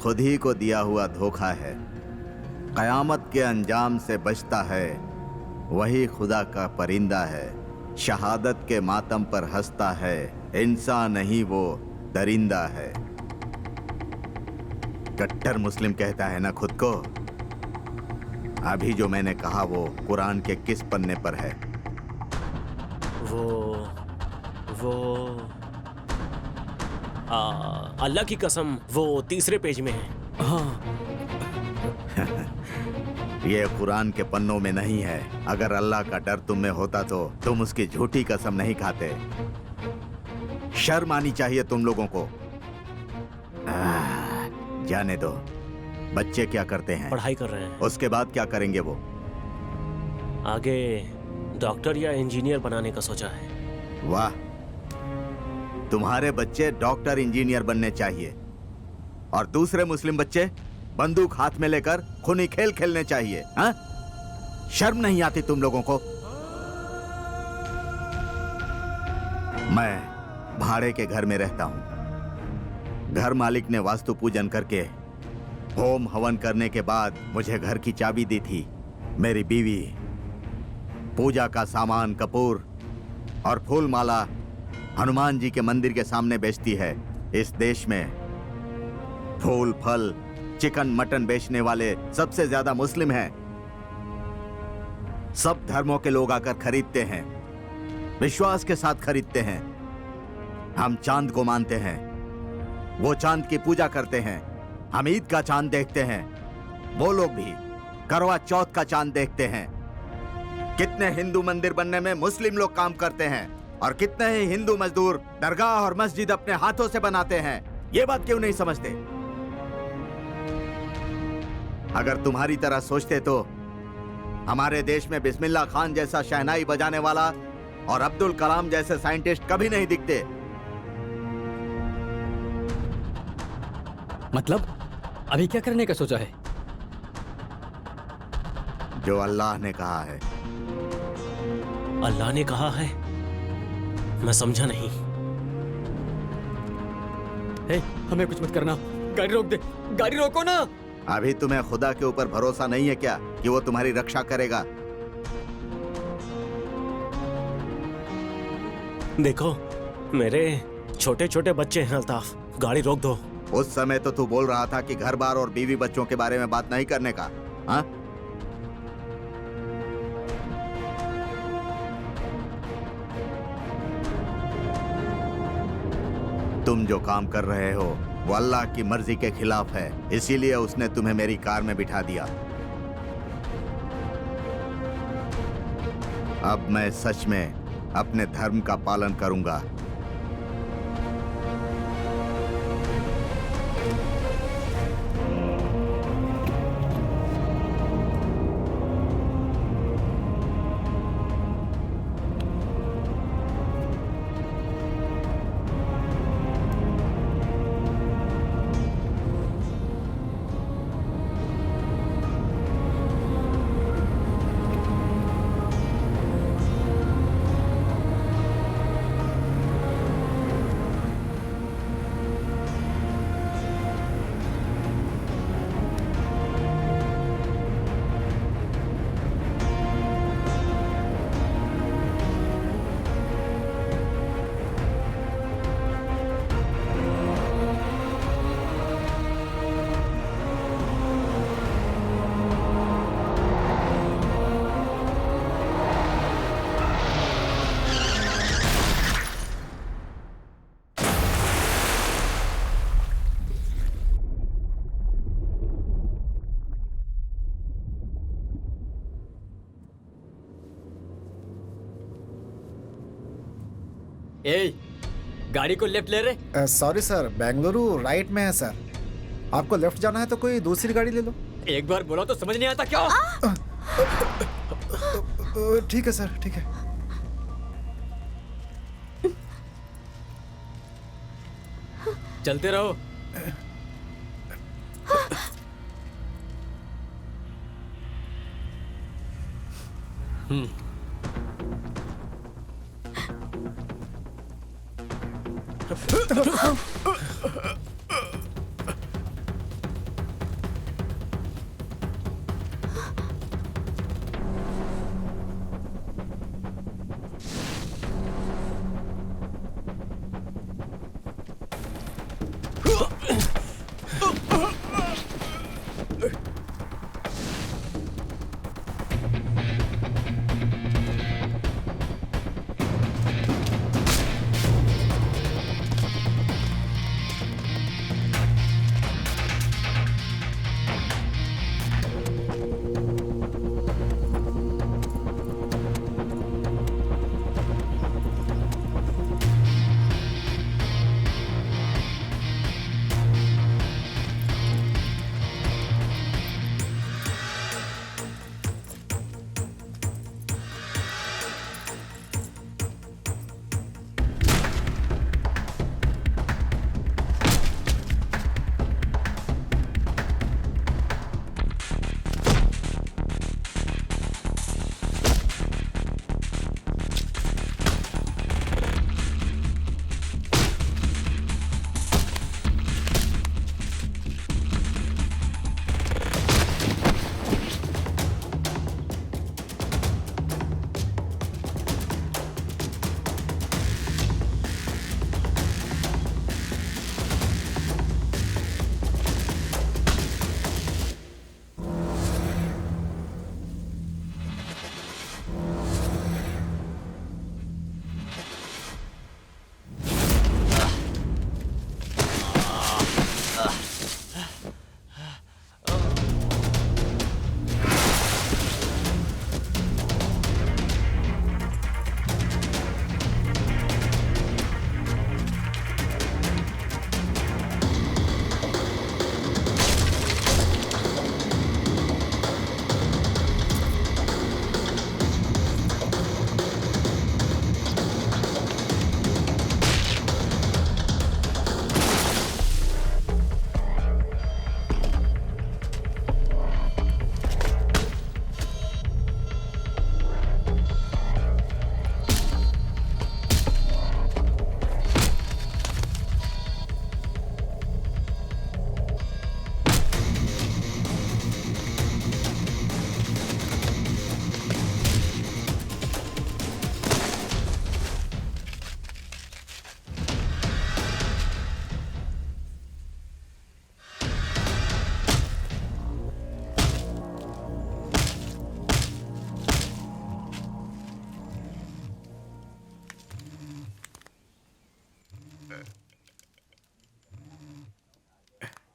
खुद ही को दिया हुआ धोखा है। कयामत के अंजाम से बचता है वही खुदा का परिंदा है। शहादत के मातम पर हंसता है इंसान नहीं वो दरिंदा है। कट्टर मुस्लिम कहता है ना खुद को। अभी जो मैंने कहा वो कुरान के किस पन्ने पर है? वो अल्लाह की कसम वो तीसरे पेज में है। हाँ, ये कुरान के पन्नों में नहीं है। अगर अल्लाह का डर तुम में होता तो तुम उसकी झूठी कसम नहीं खाते। शर्म आनी चाहिए तुम लोगों को। जाने दो। बच्चे क्या करते हैं? पढ़ाई कर रहे हैं। उसके बाद क्या करेंगे वो? आगे डॉक्टर या इंजीनियर बनाने का सोचा है। वाह, तुम्हारे बच्चे डॉक्टर इंजीनियर बनने चाहिए और दूसरे मुस्लिम बच्चे बंदूक हाथ में लेकर खूनी खेल खेलने चाहिए। हाँ? शर्म नहीं आती तुम लोगों को? मैं भाड़े के घर में रहता हूं। घर मालिक ने वास्तु पूजन करके होम हवन करने के बाद मुझे घर की चाबी दी थी। मेरी बीवी पूजा का सामान, कपूर और फूल माला हनुमान जी के मंदिर के सामने बेचती है। इस देश में फूल, फल, चिकन, मटन बेचने वाले सबसे ज्यादा मुस्लिम हैं। सब धर्मों के लोग आकर खरीदते हैं, विश्वास के साथ खरीदते हैं। हम चांद को मानते हैं, वो चांद की पूजा करते हैं। हम ईद का चांद देखते हैं, वो लोग भी करवा चौथ का चांद देखते हैं। कितने हिंदू मंदिर बनने में मुस्लिम लोग काम करते हैं और कितने ही हिंदू मजदूर दरगाह और मस्जिद अपने हाथों से बनाते हैं। ये बात क्यों नहीं समझते? अगर तुम्हारी तरह सोचते तो हमारे देश में बिस्मिल्लाह खान जैसा शहनाई बजाने वाला और अब्दुल कलाम जैसे साइंटिस्ट कभी नहीं दिखते। मतलब अभी क्या करने का सोचा है? जो अल्लाह ने कहा है। अल्लाह ने कहा है? मैं समझा नहीं। हे, हमें कुछ मत करना। गाड़ी रोक दे, गाड़ी रोको ना। अभी तुम्हें खुदा के ऊपर भरोसा नहीं है क्या कि वो तुम्हारी रक्षा करेगा? देखो, मेरे छोटे छोटे बच्चे हैं अल्ताफ, गाड़ी रोक दो। उस समय तो तू बोल रहा था कि घर बार और बीवी बच्चों के बारे में बात नहीं करने का। हाँ? तुम जो काम कर रहे हो वो अल्लाह की मर्जी के खिलाफ है, इसीलिए उसने तुम्हें मेरी कार में बिठा दिया। अब मैं सच में अपने धर्म का पालन करूंगा। ए, गाड़ी को लेफ्ट ले रहे। सॉरी सर, बेंगलुरु राइट में है सर। आपको लेफ्ट जाना है तो कोई दूसरी गाड़ी ले लो। एक बार बोला तो समझ नहीं आता क्या? ठीक है सर, ठीक है। चलते रहो।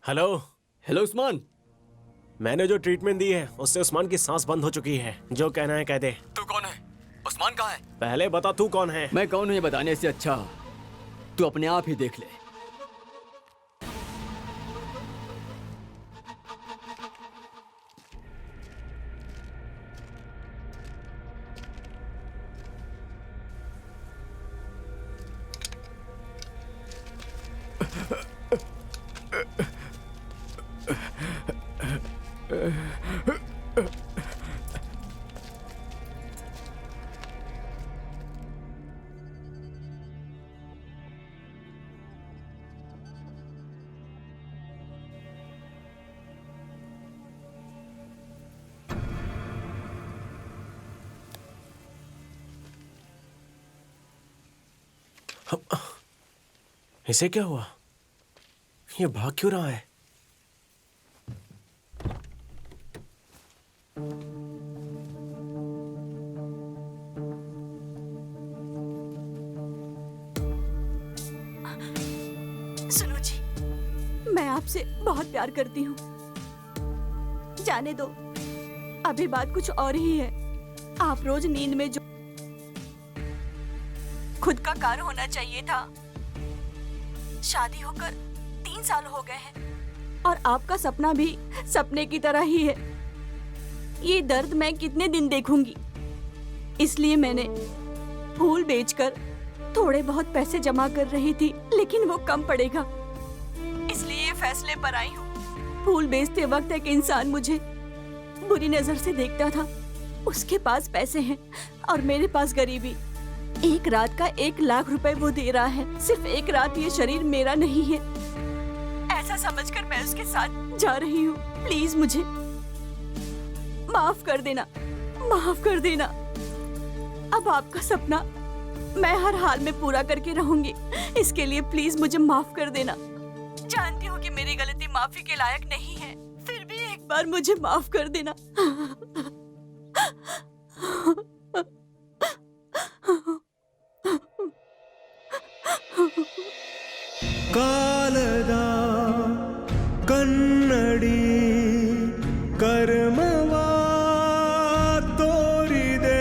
हेलो। हेलो उस्मान। मैंने जो ट्रीटमेंट दी है उससे उस्मान की सांस बंद हो चुकी है। जो कहना है कह दे। तू कौन है? उस्मान कहाँ है? पहले बता तू कौन है। मैं कौन हूँ ये बताने से अच्छा तू अपने आप ही देख ले। इसे क्या हुआ? ये भाग क्यों रहा है? सुनो जी, मैं आपसे बहुत प्यार करती हूँ। जाने दो, अभी बात कुछ और ही है। आप रोज नींद में जो खुद का कार होना चाहिए था, शादी होकर 3 साल हो गए हैं और आपका सपना भी सपने की तरह ही है। ये दर्द मैं कितने दिन देखूंगी? इसलिए मैंने फूल बेचकर थोड़े बहुत पैसे जमा कर रही थी, लेकिन वो कम पड़ेगा, इसलिए ये फैसले पर आई हूँ। फूल बेचते वक्त एक इंसान मुझे बुरी नजर से देखता था। उसके पास पैसे हैं और मेरे पास गरीबी। एक रात का 1 लाख रुपए वो दे रहा है। सिर्फ एक रात। ये शरीर मेरा नहीं है, ऐसा समझकर मैं उसके साथ जा रही हूँ। प्लीज मुझे माफ कर देना, माफ कर देना। अब आपका सपना मैं हर हाल में पूरा करके रहूंगी। इसके लिए प्लीज मुझे माफ कर देना। जानती हूँ कि मेरी गलती माफी के लायक नहीं है, फिर भी एक बार मुझे माफ कर देना। ಕಾಲದ ಕನ್ನಡಿ ಕರ್ಮವ ತೋರಿದೆ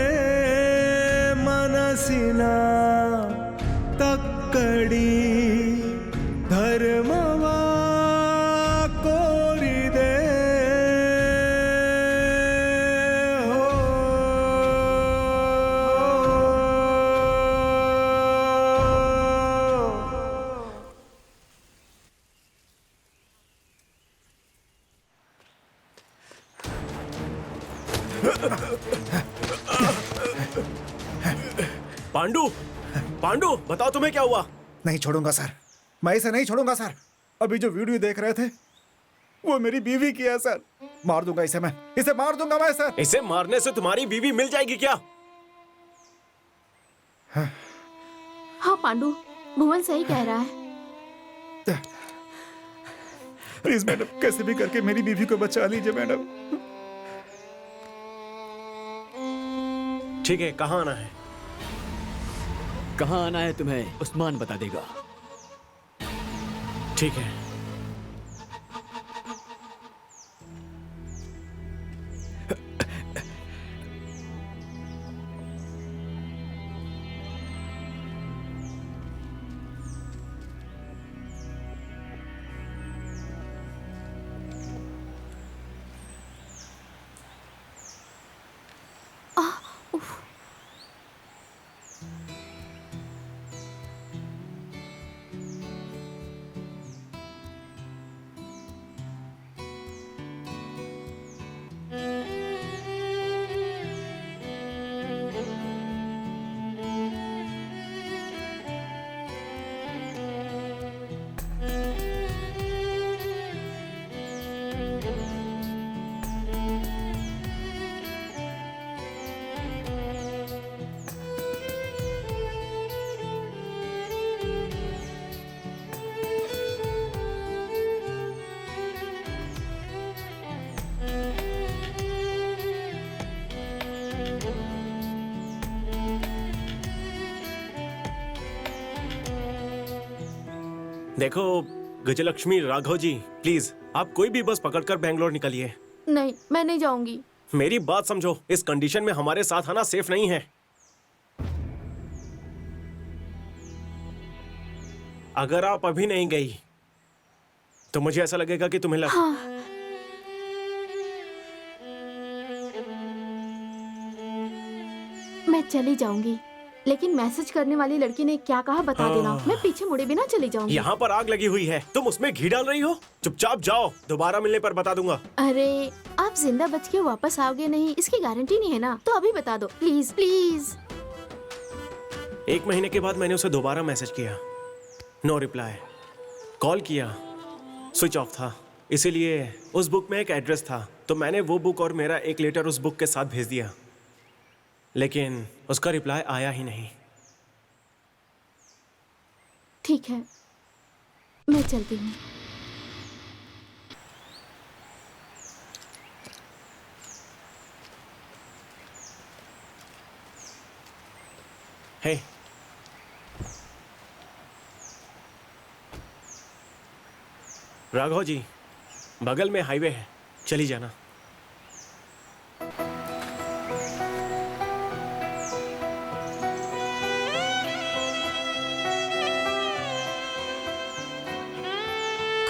ಮನಸ್ಸಿನ ತಕ್ಕಡಿ ಧರ್ಮವ ಕೋರಿದೆ पांडु, पांडु बताओ तुम्हें क्या हुआ? नहीं छोड़ूंगा सर, मैं इसे नहीं छोड़ूंगा सर। अभी जो वीडियो देख रहे थे वो मेरी बीवी की है सर। मार दूंगा इसे, मैं इसे मार दूंगा मैं सर। इसे मारने से तुम्हारी बीवी मिल जाएगी क्या? हाँ पांडु, भुवन सही कह रहा है। प्लीज मैडम, कैसे भी करके मेरी बीवी को बचा लीजिए मैडम। ठीक है, कहाँ आना है? कहाँ आना है तुम्हें उस्मान बता देगा। ठीक है। देखो, गजलक्ष्मी, राघव जी, प्लीज आप कोई भी बस पकड़कर बेंगलोर निकलिए। नहीं, मैं नहीं जाऊंगी। मेरी बात समझो, इस कंडीशन में हमारे साथ आना सेफ नहीं है। अगर आप अभी नहीं गई तो मुझे ऐसा लगेगा कि तुम्हें मैं चली जाऊंगी, लेकिन मैसेज करने वाली लड़की ने क्या कहा बता देना। मैं पीछे मुड़े बिना चली जाऊंगी। यहाँ पर आग लगी हुई है, तुम उसमें घी डाल रही हो। चुपचाप जाओ, दोबारा मिलने पर बता दूंगा। अरे आप जिंदा बच के वापस आओगे नहीं, इसकी गारंटी नहीं है ना, तो अभी बता दो प्लीज प्लीज। 1 महीने के बाद मैंने उसे दोबारा मैसेज किया, नो रिप्लाई। कॉल किया, स्विच ऑफ था। इसीलिए उस बुक में एक एड्रेस था, तो मैंने वो बुक और मेरा एक लेटर उस बुक के साथ भेज दिया, लेकिन उसका रिप्लाई आया ही नहीं। ठीक है, मैं चलती हूँ। हे, राघव जी, बगल में हाईवे है, चली जाना।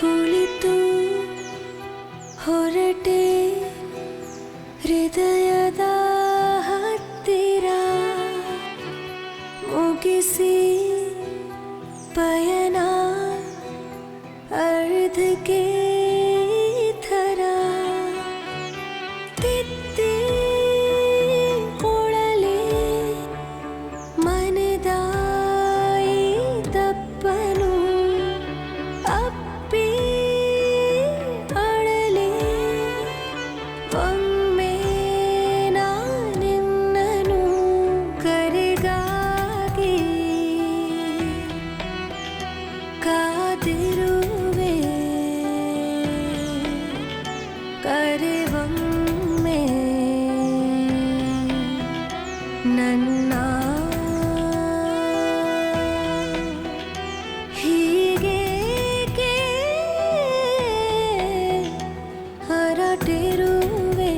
ಕುಳಿತು ಹೊರಟೆ ಹೃದಯದ ಹತ್ತಿರ ಮುಗಿಸಿ ಪಯಣ ಅರ್ಧಕ್ಕೆ ಥರ ತಿತ್ತಿ ಕೊಳಲೆ ಮನದಾಯಿ ತಪ್ಪನು ಅಪ್ಪಿ ಅಳಲೆ ಒಮ್ಮೆ ನಾನಿನ್ನನು ಕರೆಗಾಗಿ ಕಾದಿರುವೆ ಕರೆವೊಮ್ಮೆ ನನ್ನ ಹೀಗೇಕೆ ಹೊರಟಿರುವೆ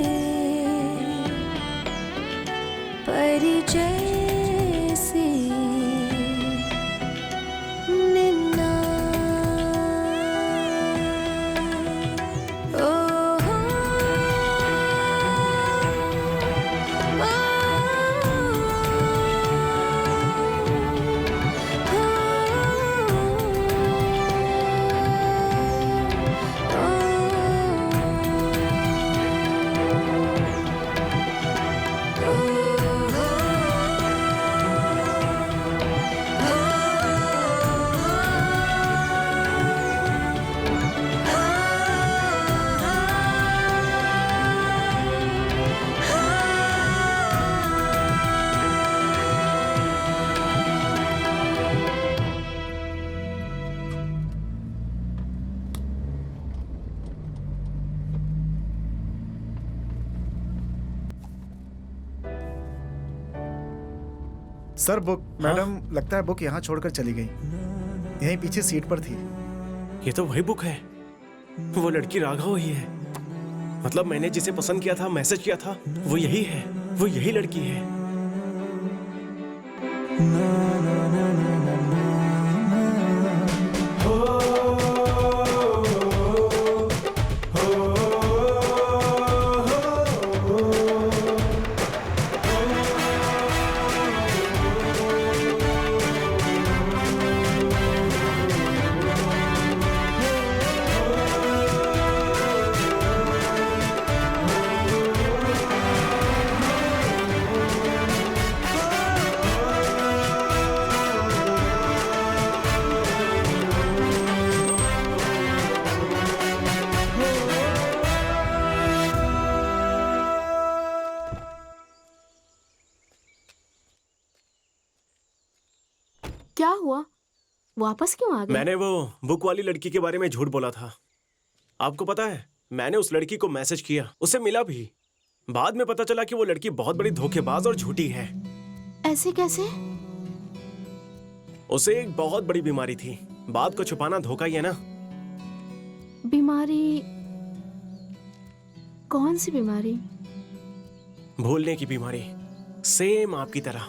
ಪರಿಚಯಿಸಿ ನಿನ್ನ ಓಹೋ सर बुक, मैडम लगता है बुक यहाँ छोड़कर चली गई। यहीं पीछे सीट पर थी। ये तो वही बुक है, वो लड़की राघव ही है। मतलब मैंने जिसे पसंद किया था, मैसेज किया था, वो यही है, वो यही लड़की है। क्या हुआ, वापस क्यों आ गए? मैंने वो बुक वाली लड़की के बारे में झूठ बोला था। आपको पता है, मैंने उस लड़की को मैसेज किया, उसे मिला भी। बाद में पता चला कि वो लड़की बहुत बड़ी धोखेबाज और झूठी है। ऐसे कैसे? उसे एक बहुत बड़ी बीमारी थी। बात को छुपाना धोखा ही है ना। बीमारी? कौन सी बीमारी? भूलने की बीमारी, सेम आपकी तरह।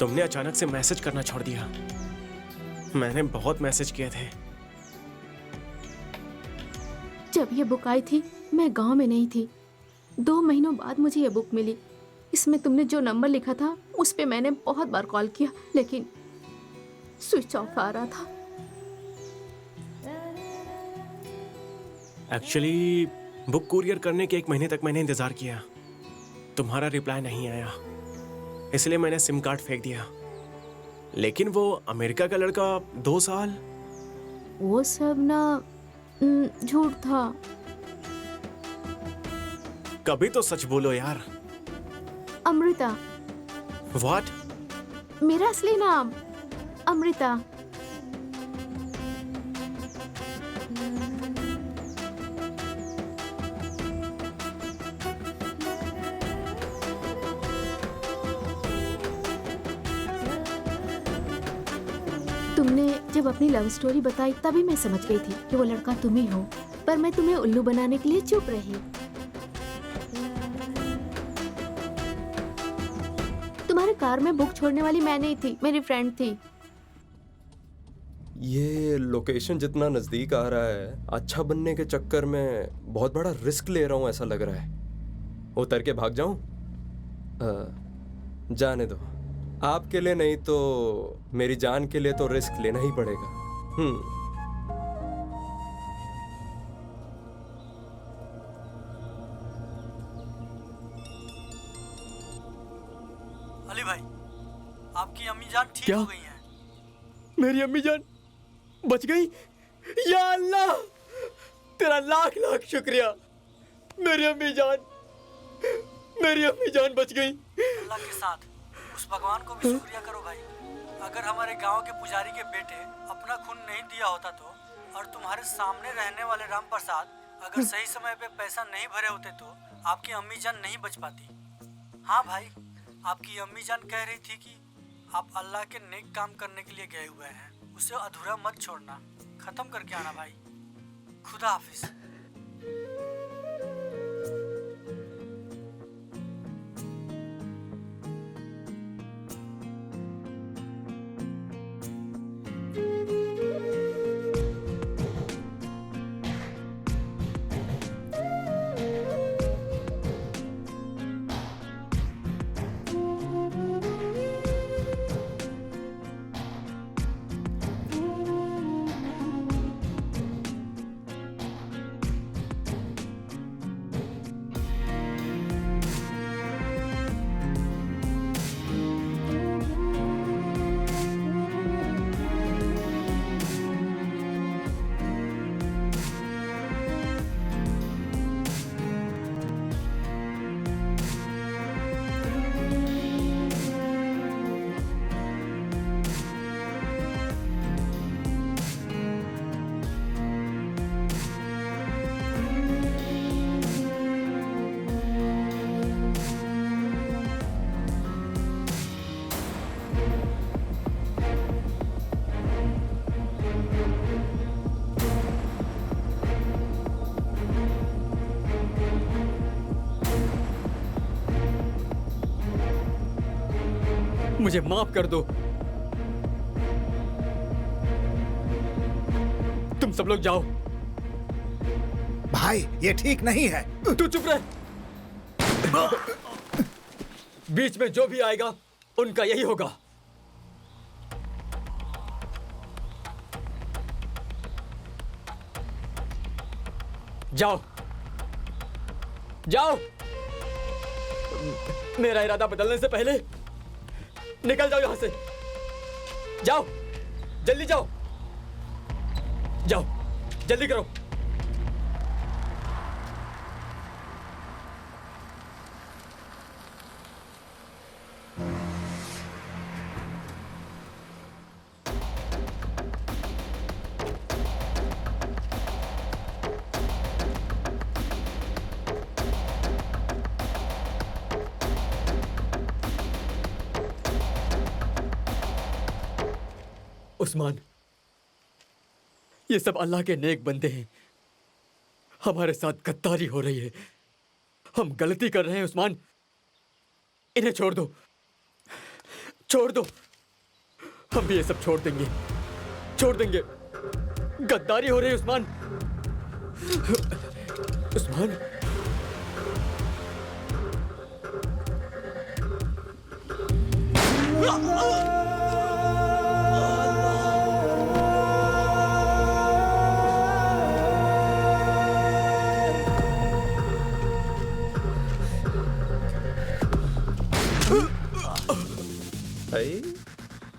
तुमने अचानक से मैसेज करना छोड़ दिया। मैंने बहुत मैसेज किए थे। जब ये बुक आई थी मैं गांव में नहीं थी। 2 महीनों बाद मुझे ये बुक मिली। इसमें तुमने जो नंबर लिखा था उस पे मैंने बहुत बार कॉल किया, लेकिन स्विच ऑफ आ रहा था। एक्चुअली बुक कुरियर करने के 1 महीने तक मैंने इंतजार किया। तुम्हारा रिप्लाई नहीं आया, इसलिए मैंने सिम कार्ड फेंक दिया। लेकिन वो अमेरिका का लड़का 2 साल, वो सब ना झूठ था। कभी तो सच बोलो यार। अमृता। व्हाट? मेरा असली नाम अमृता। तुमने जब अपनी लव स्टोरी बताई तभी मैं समझ गई थी कि वो लड़का तुम ही हो, पर मैं तुम्हें उल्लू बनाने के लिए चुप रही। तुम्हारे कार में बुक छोड़ने वाली मैं नहीं थी, मेरी फ्रेंड थी। ये लोकेशन जितना नजदीक आ रहा है, अच्छा बनने के चक्कर में बहुत बड़ा रिस्क ले रहा हूं ऐसा लग रहा है। उतर के भाग जाऊं? जाने दो। आपके लिए नहीं तो मेरी जान के लिए तो रिस्क लेना ही पड़ेगा। अली भाई, आपकी अम्मी जान ठीक क्या? हो गई हैं। मेरी अम्मी जान बच गई? या अल्लाह, तेरा लाख लाख शुक्रिया। मेरी अम्मी जान बच गई। अल्लाह के साथ उस भगवान को भी शुक्रिया करो भाई। अगर हमारे गांव के पुजारी के बेटे अपना खून नहीं दिया होता तो, और तुम्हारे सामने रहने वाले राम प्रसाद अगर सही समय पे पैसा नहीं भरे होते तो आपकी अम्मी जान नहीं बच पाती। हाँ भाई, आपकी अम्मी जान कह रही थी कि आप अल्लाह के नेक काम करने के लिए गए हुए हैं, उसे अधूरा मत छोड़ना, खत्म करके आना भाई। खुदा हाफिज। मुझे माफ कर दो। तुम सब लोग जाओ। भाई ये ठीक नहीं है। तू चुप रह। बीच में जो भी आएगा उनका यही होगा। जाओ। जाओ। मेरा इरादा बदलने से पहले निकल जाओ यहां से। जाओ, जल्दी जाओ, जाओ, जल्दी करो। उस्मान, ये सब अल्लाह के नेक बंदे हैं। हमारे साथ गद्दारी हो रही है। हम गलती कर रहे हैं उस्मान। इन्हें छोड़ दो, छोड़ दो। हम भी ये सब छोड़ देंगे, छोड़ देंगे। गद्दारी हो रही है उस्मान। उस्मान,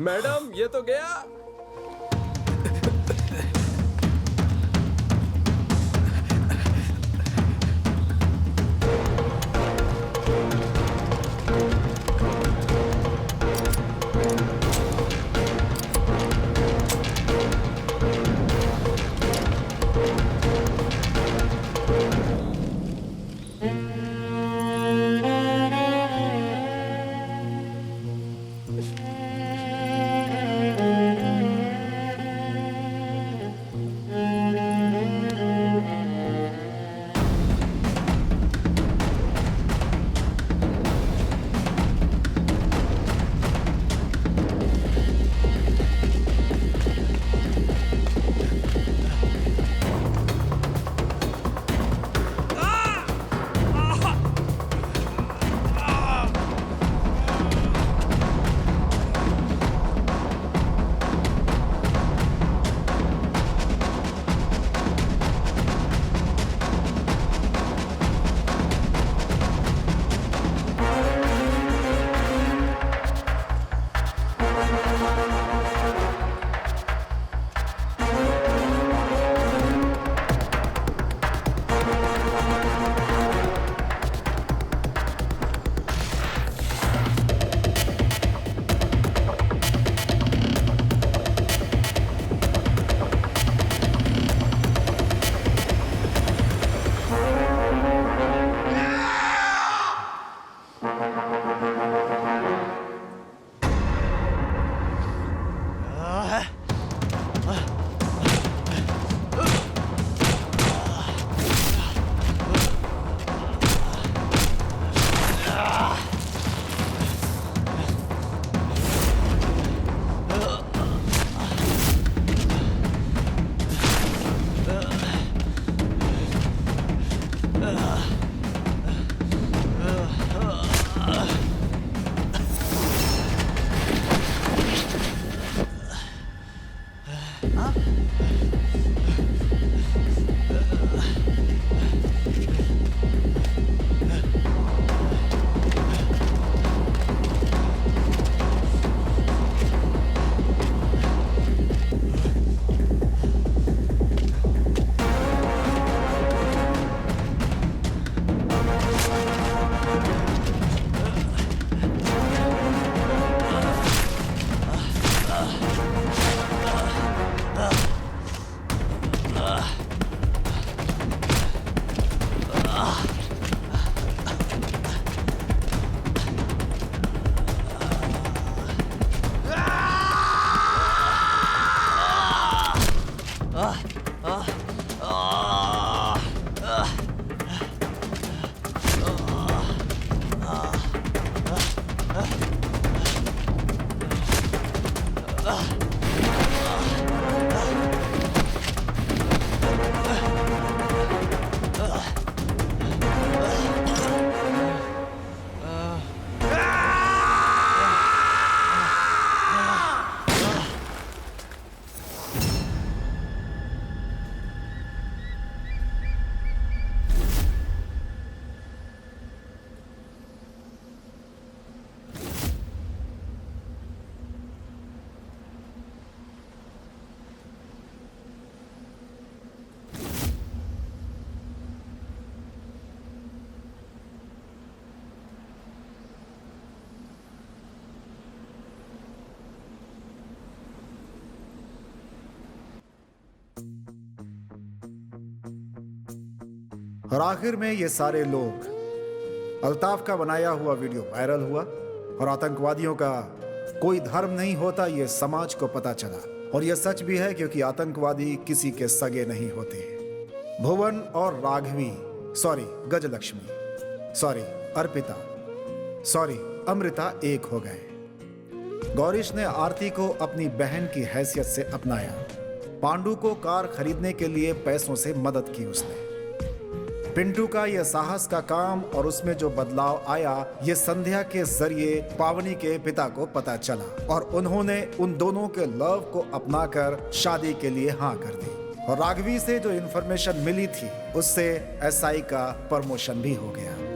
मैडम ये तो गया। और आखिर में ये सारे लोग, अल्ताफ का बनाया हुआ वीडियो वायरल हुआ और आतंकवादियों का कोई धर्म नहीं होता ये समाज को पता चला। और यह सच भी है क्योंकि आतंकवादी किसी के सगे नहीं होते। भुवन और Raghavi, sorry Gajalakshmi, sorry Arpita, sorry Amrita एक हो गए। गौरीश ने आरती को अपनी बहन की हैसियत से अपनाया। पांडु को कार खरीदने के लिए पैसों से मदद की उसने। पिंटू का यह साहस का काम और उसमें जो बदलाव आया, ये संध्या के जरिए पावनी के पिता को पता चला और उन्होंने उन दोनों के लव को अपनाकर शादी के लिए हाँ कर दी। और राघवी से जो इन्फॉर्मेशन मिली थी उससे एसआई का प्रमोशन भी हो गया।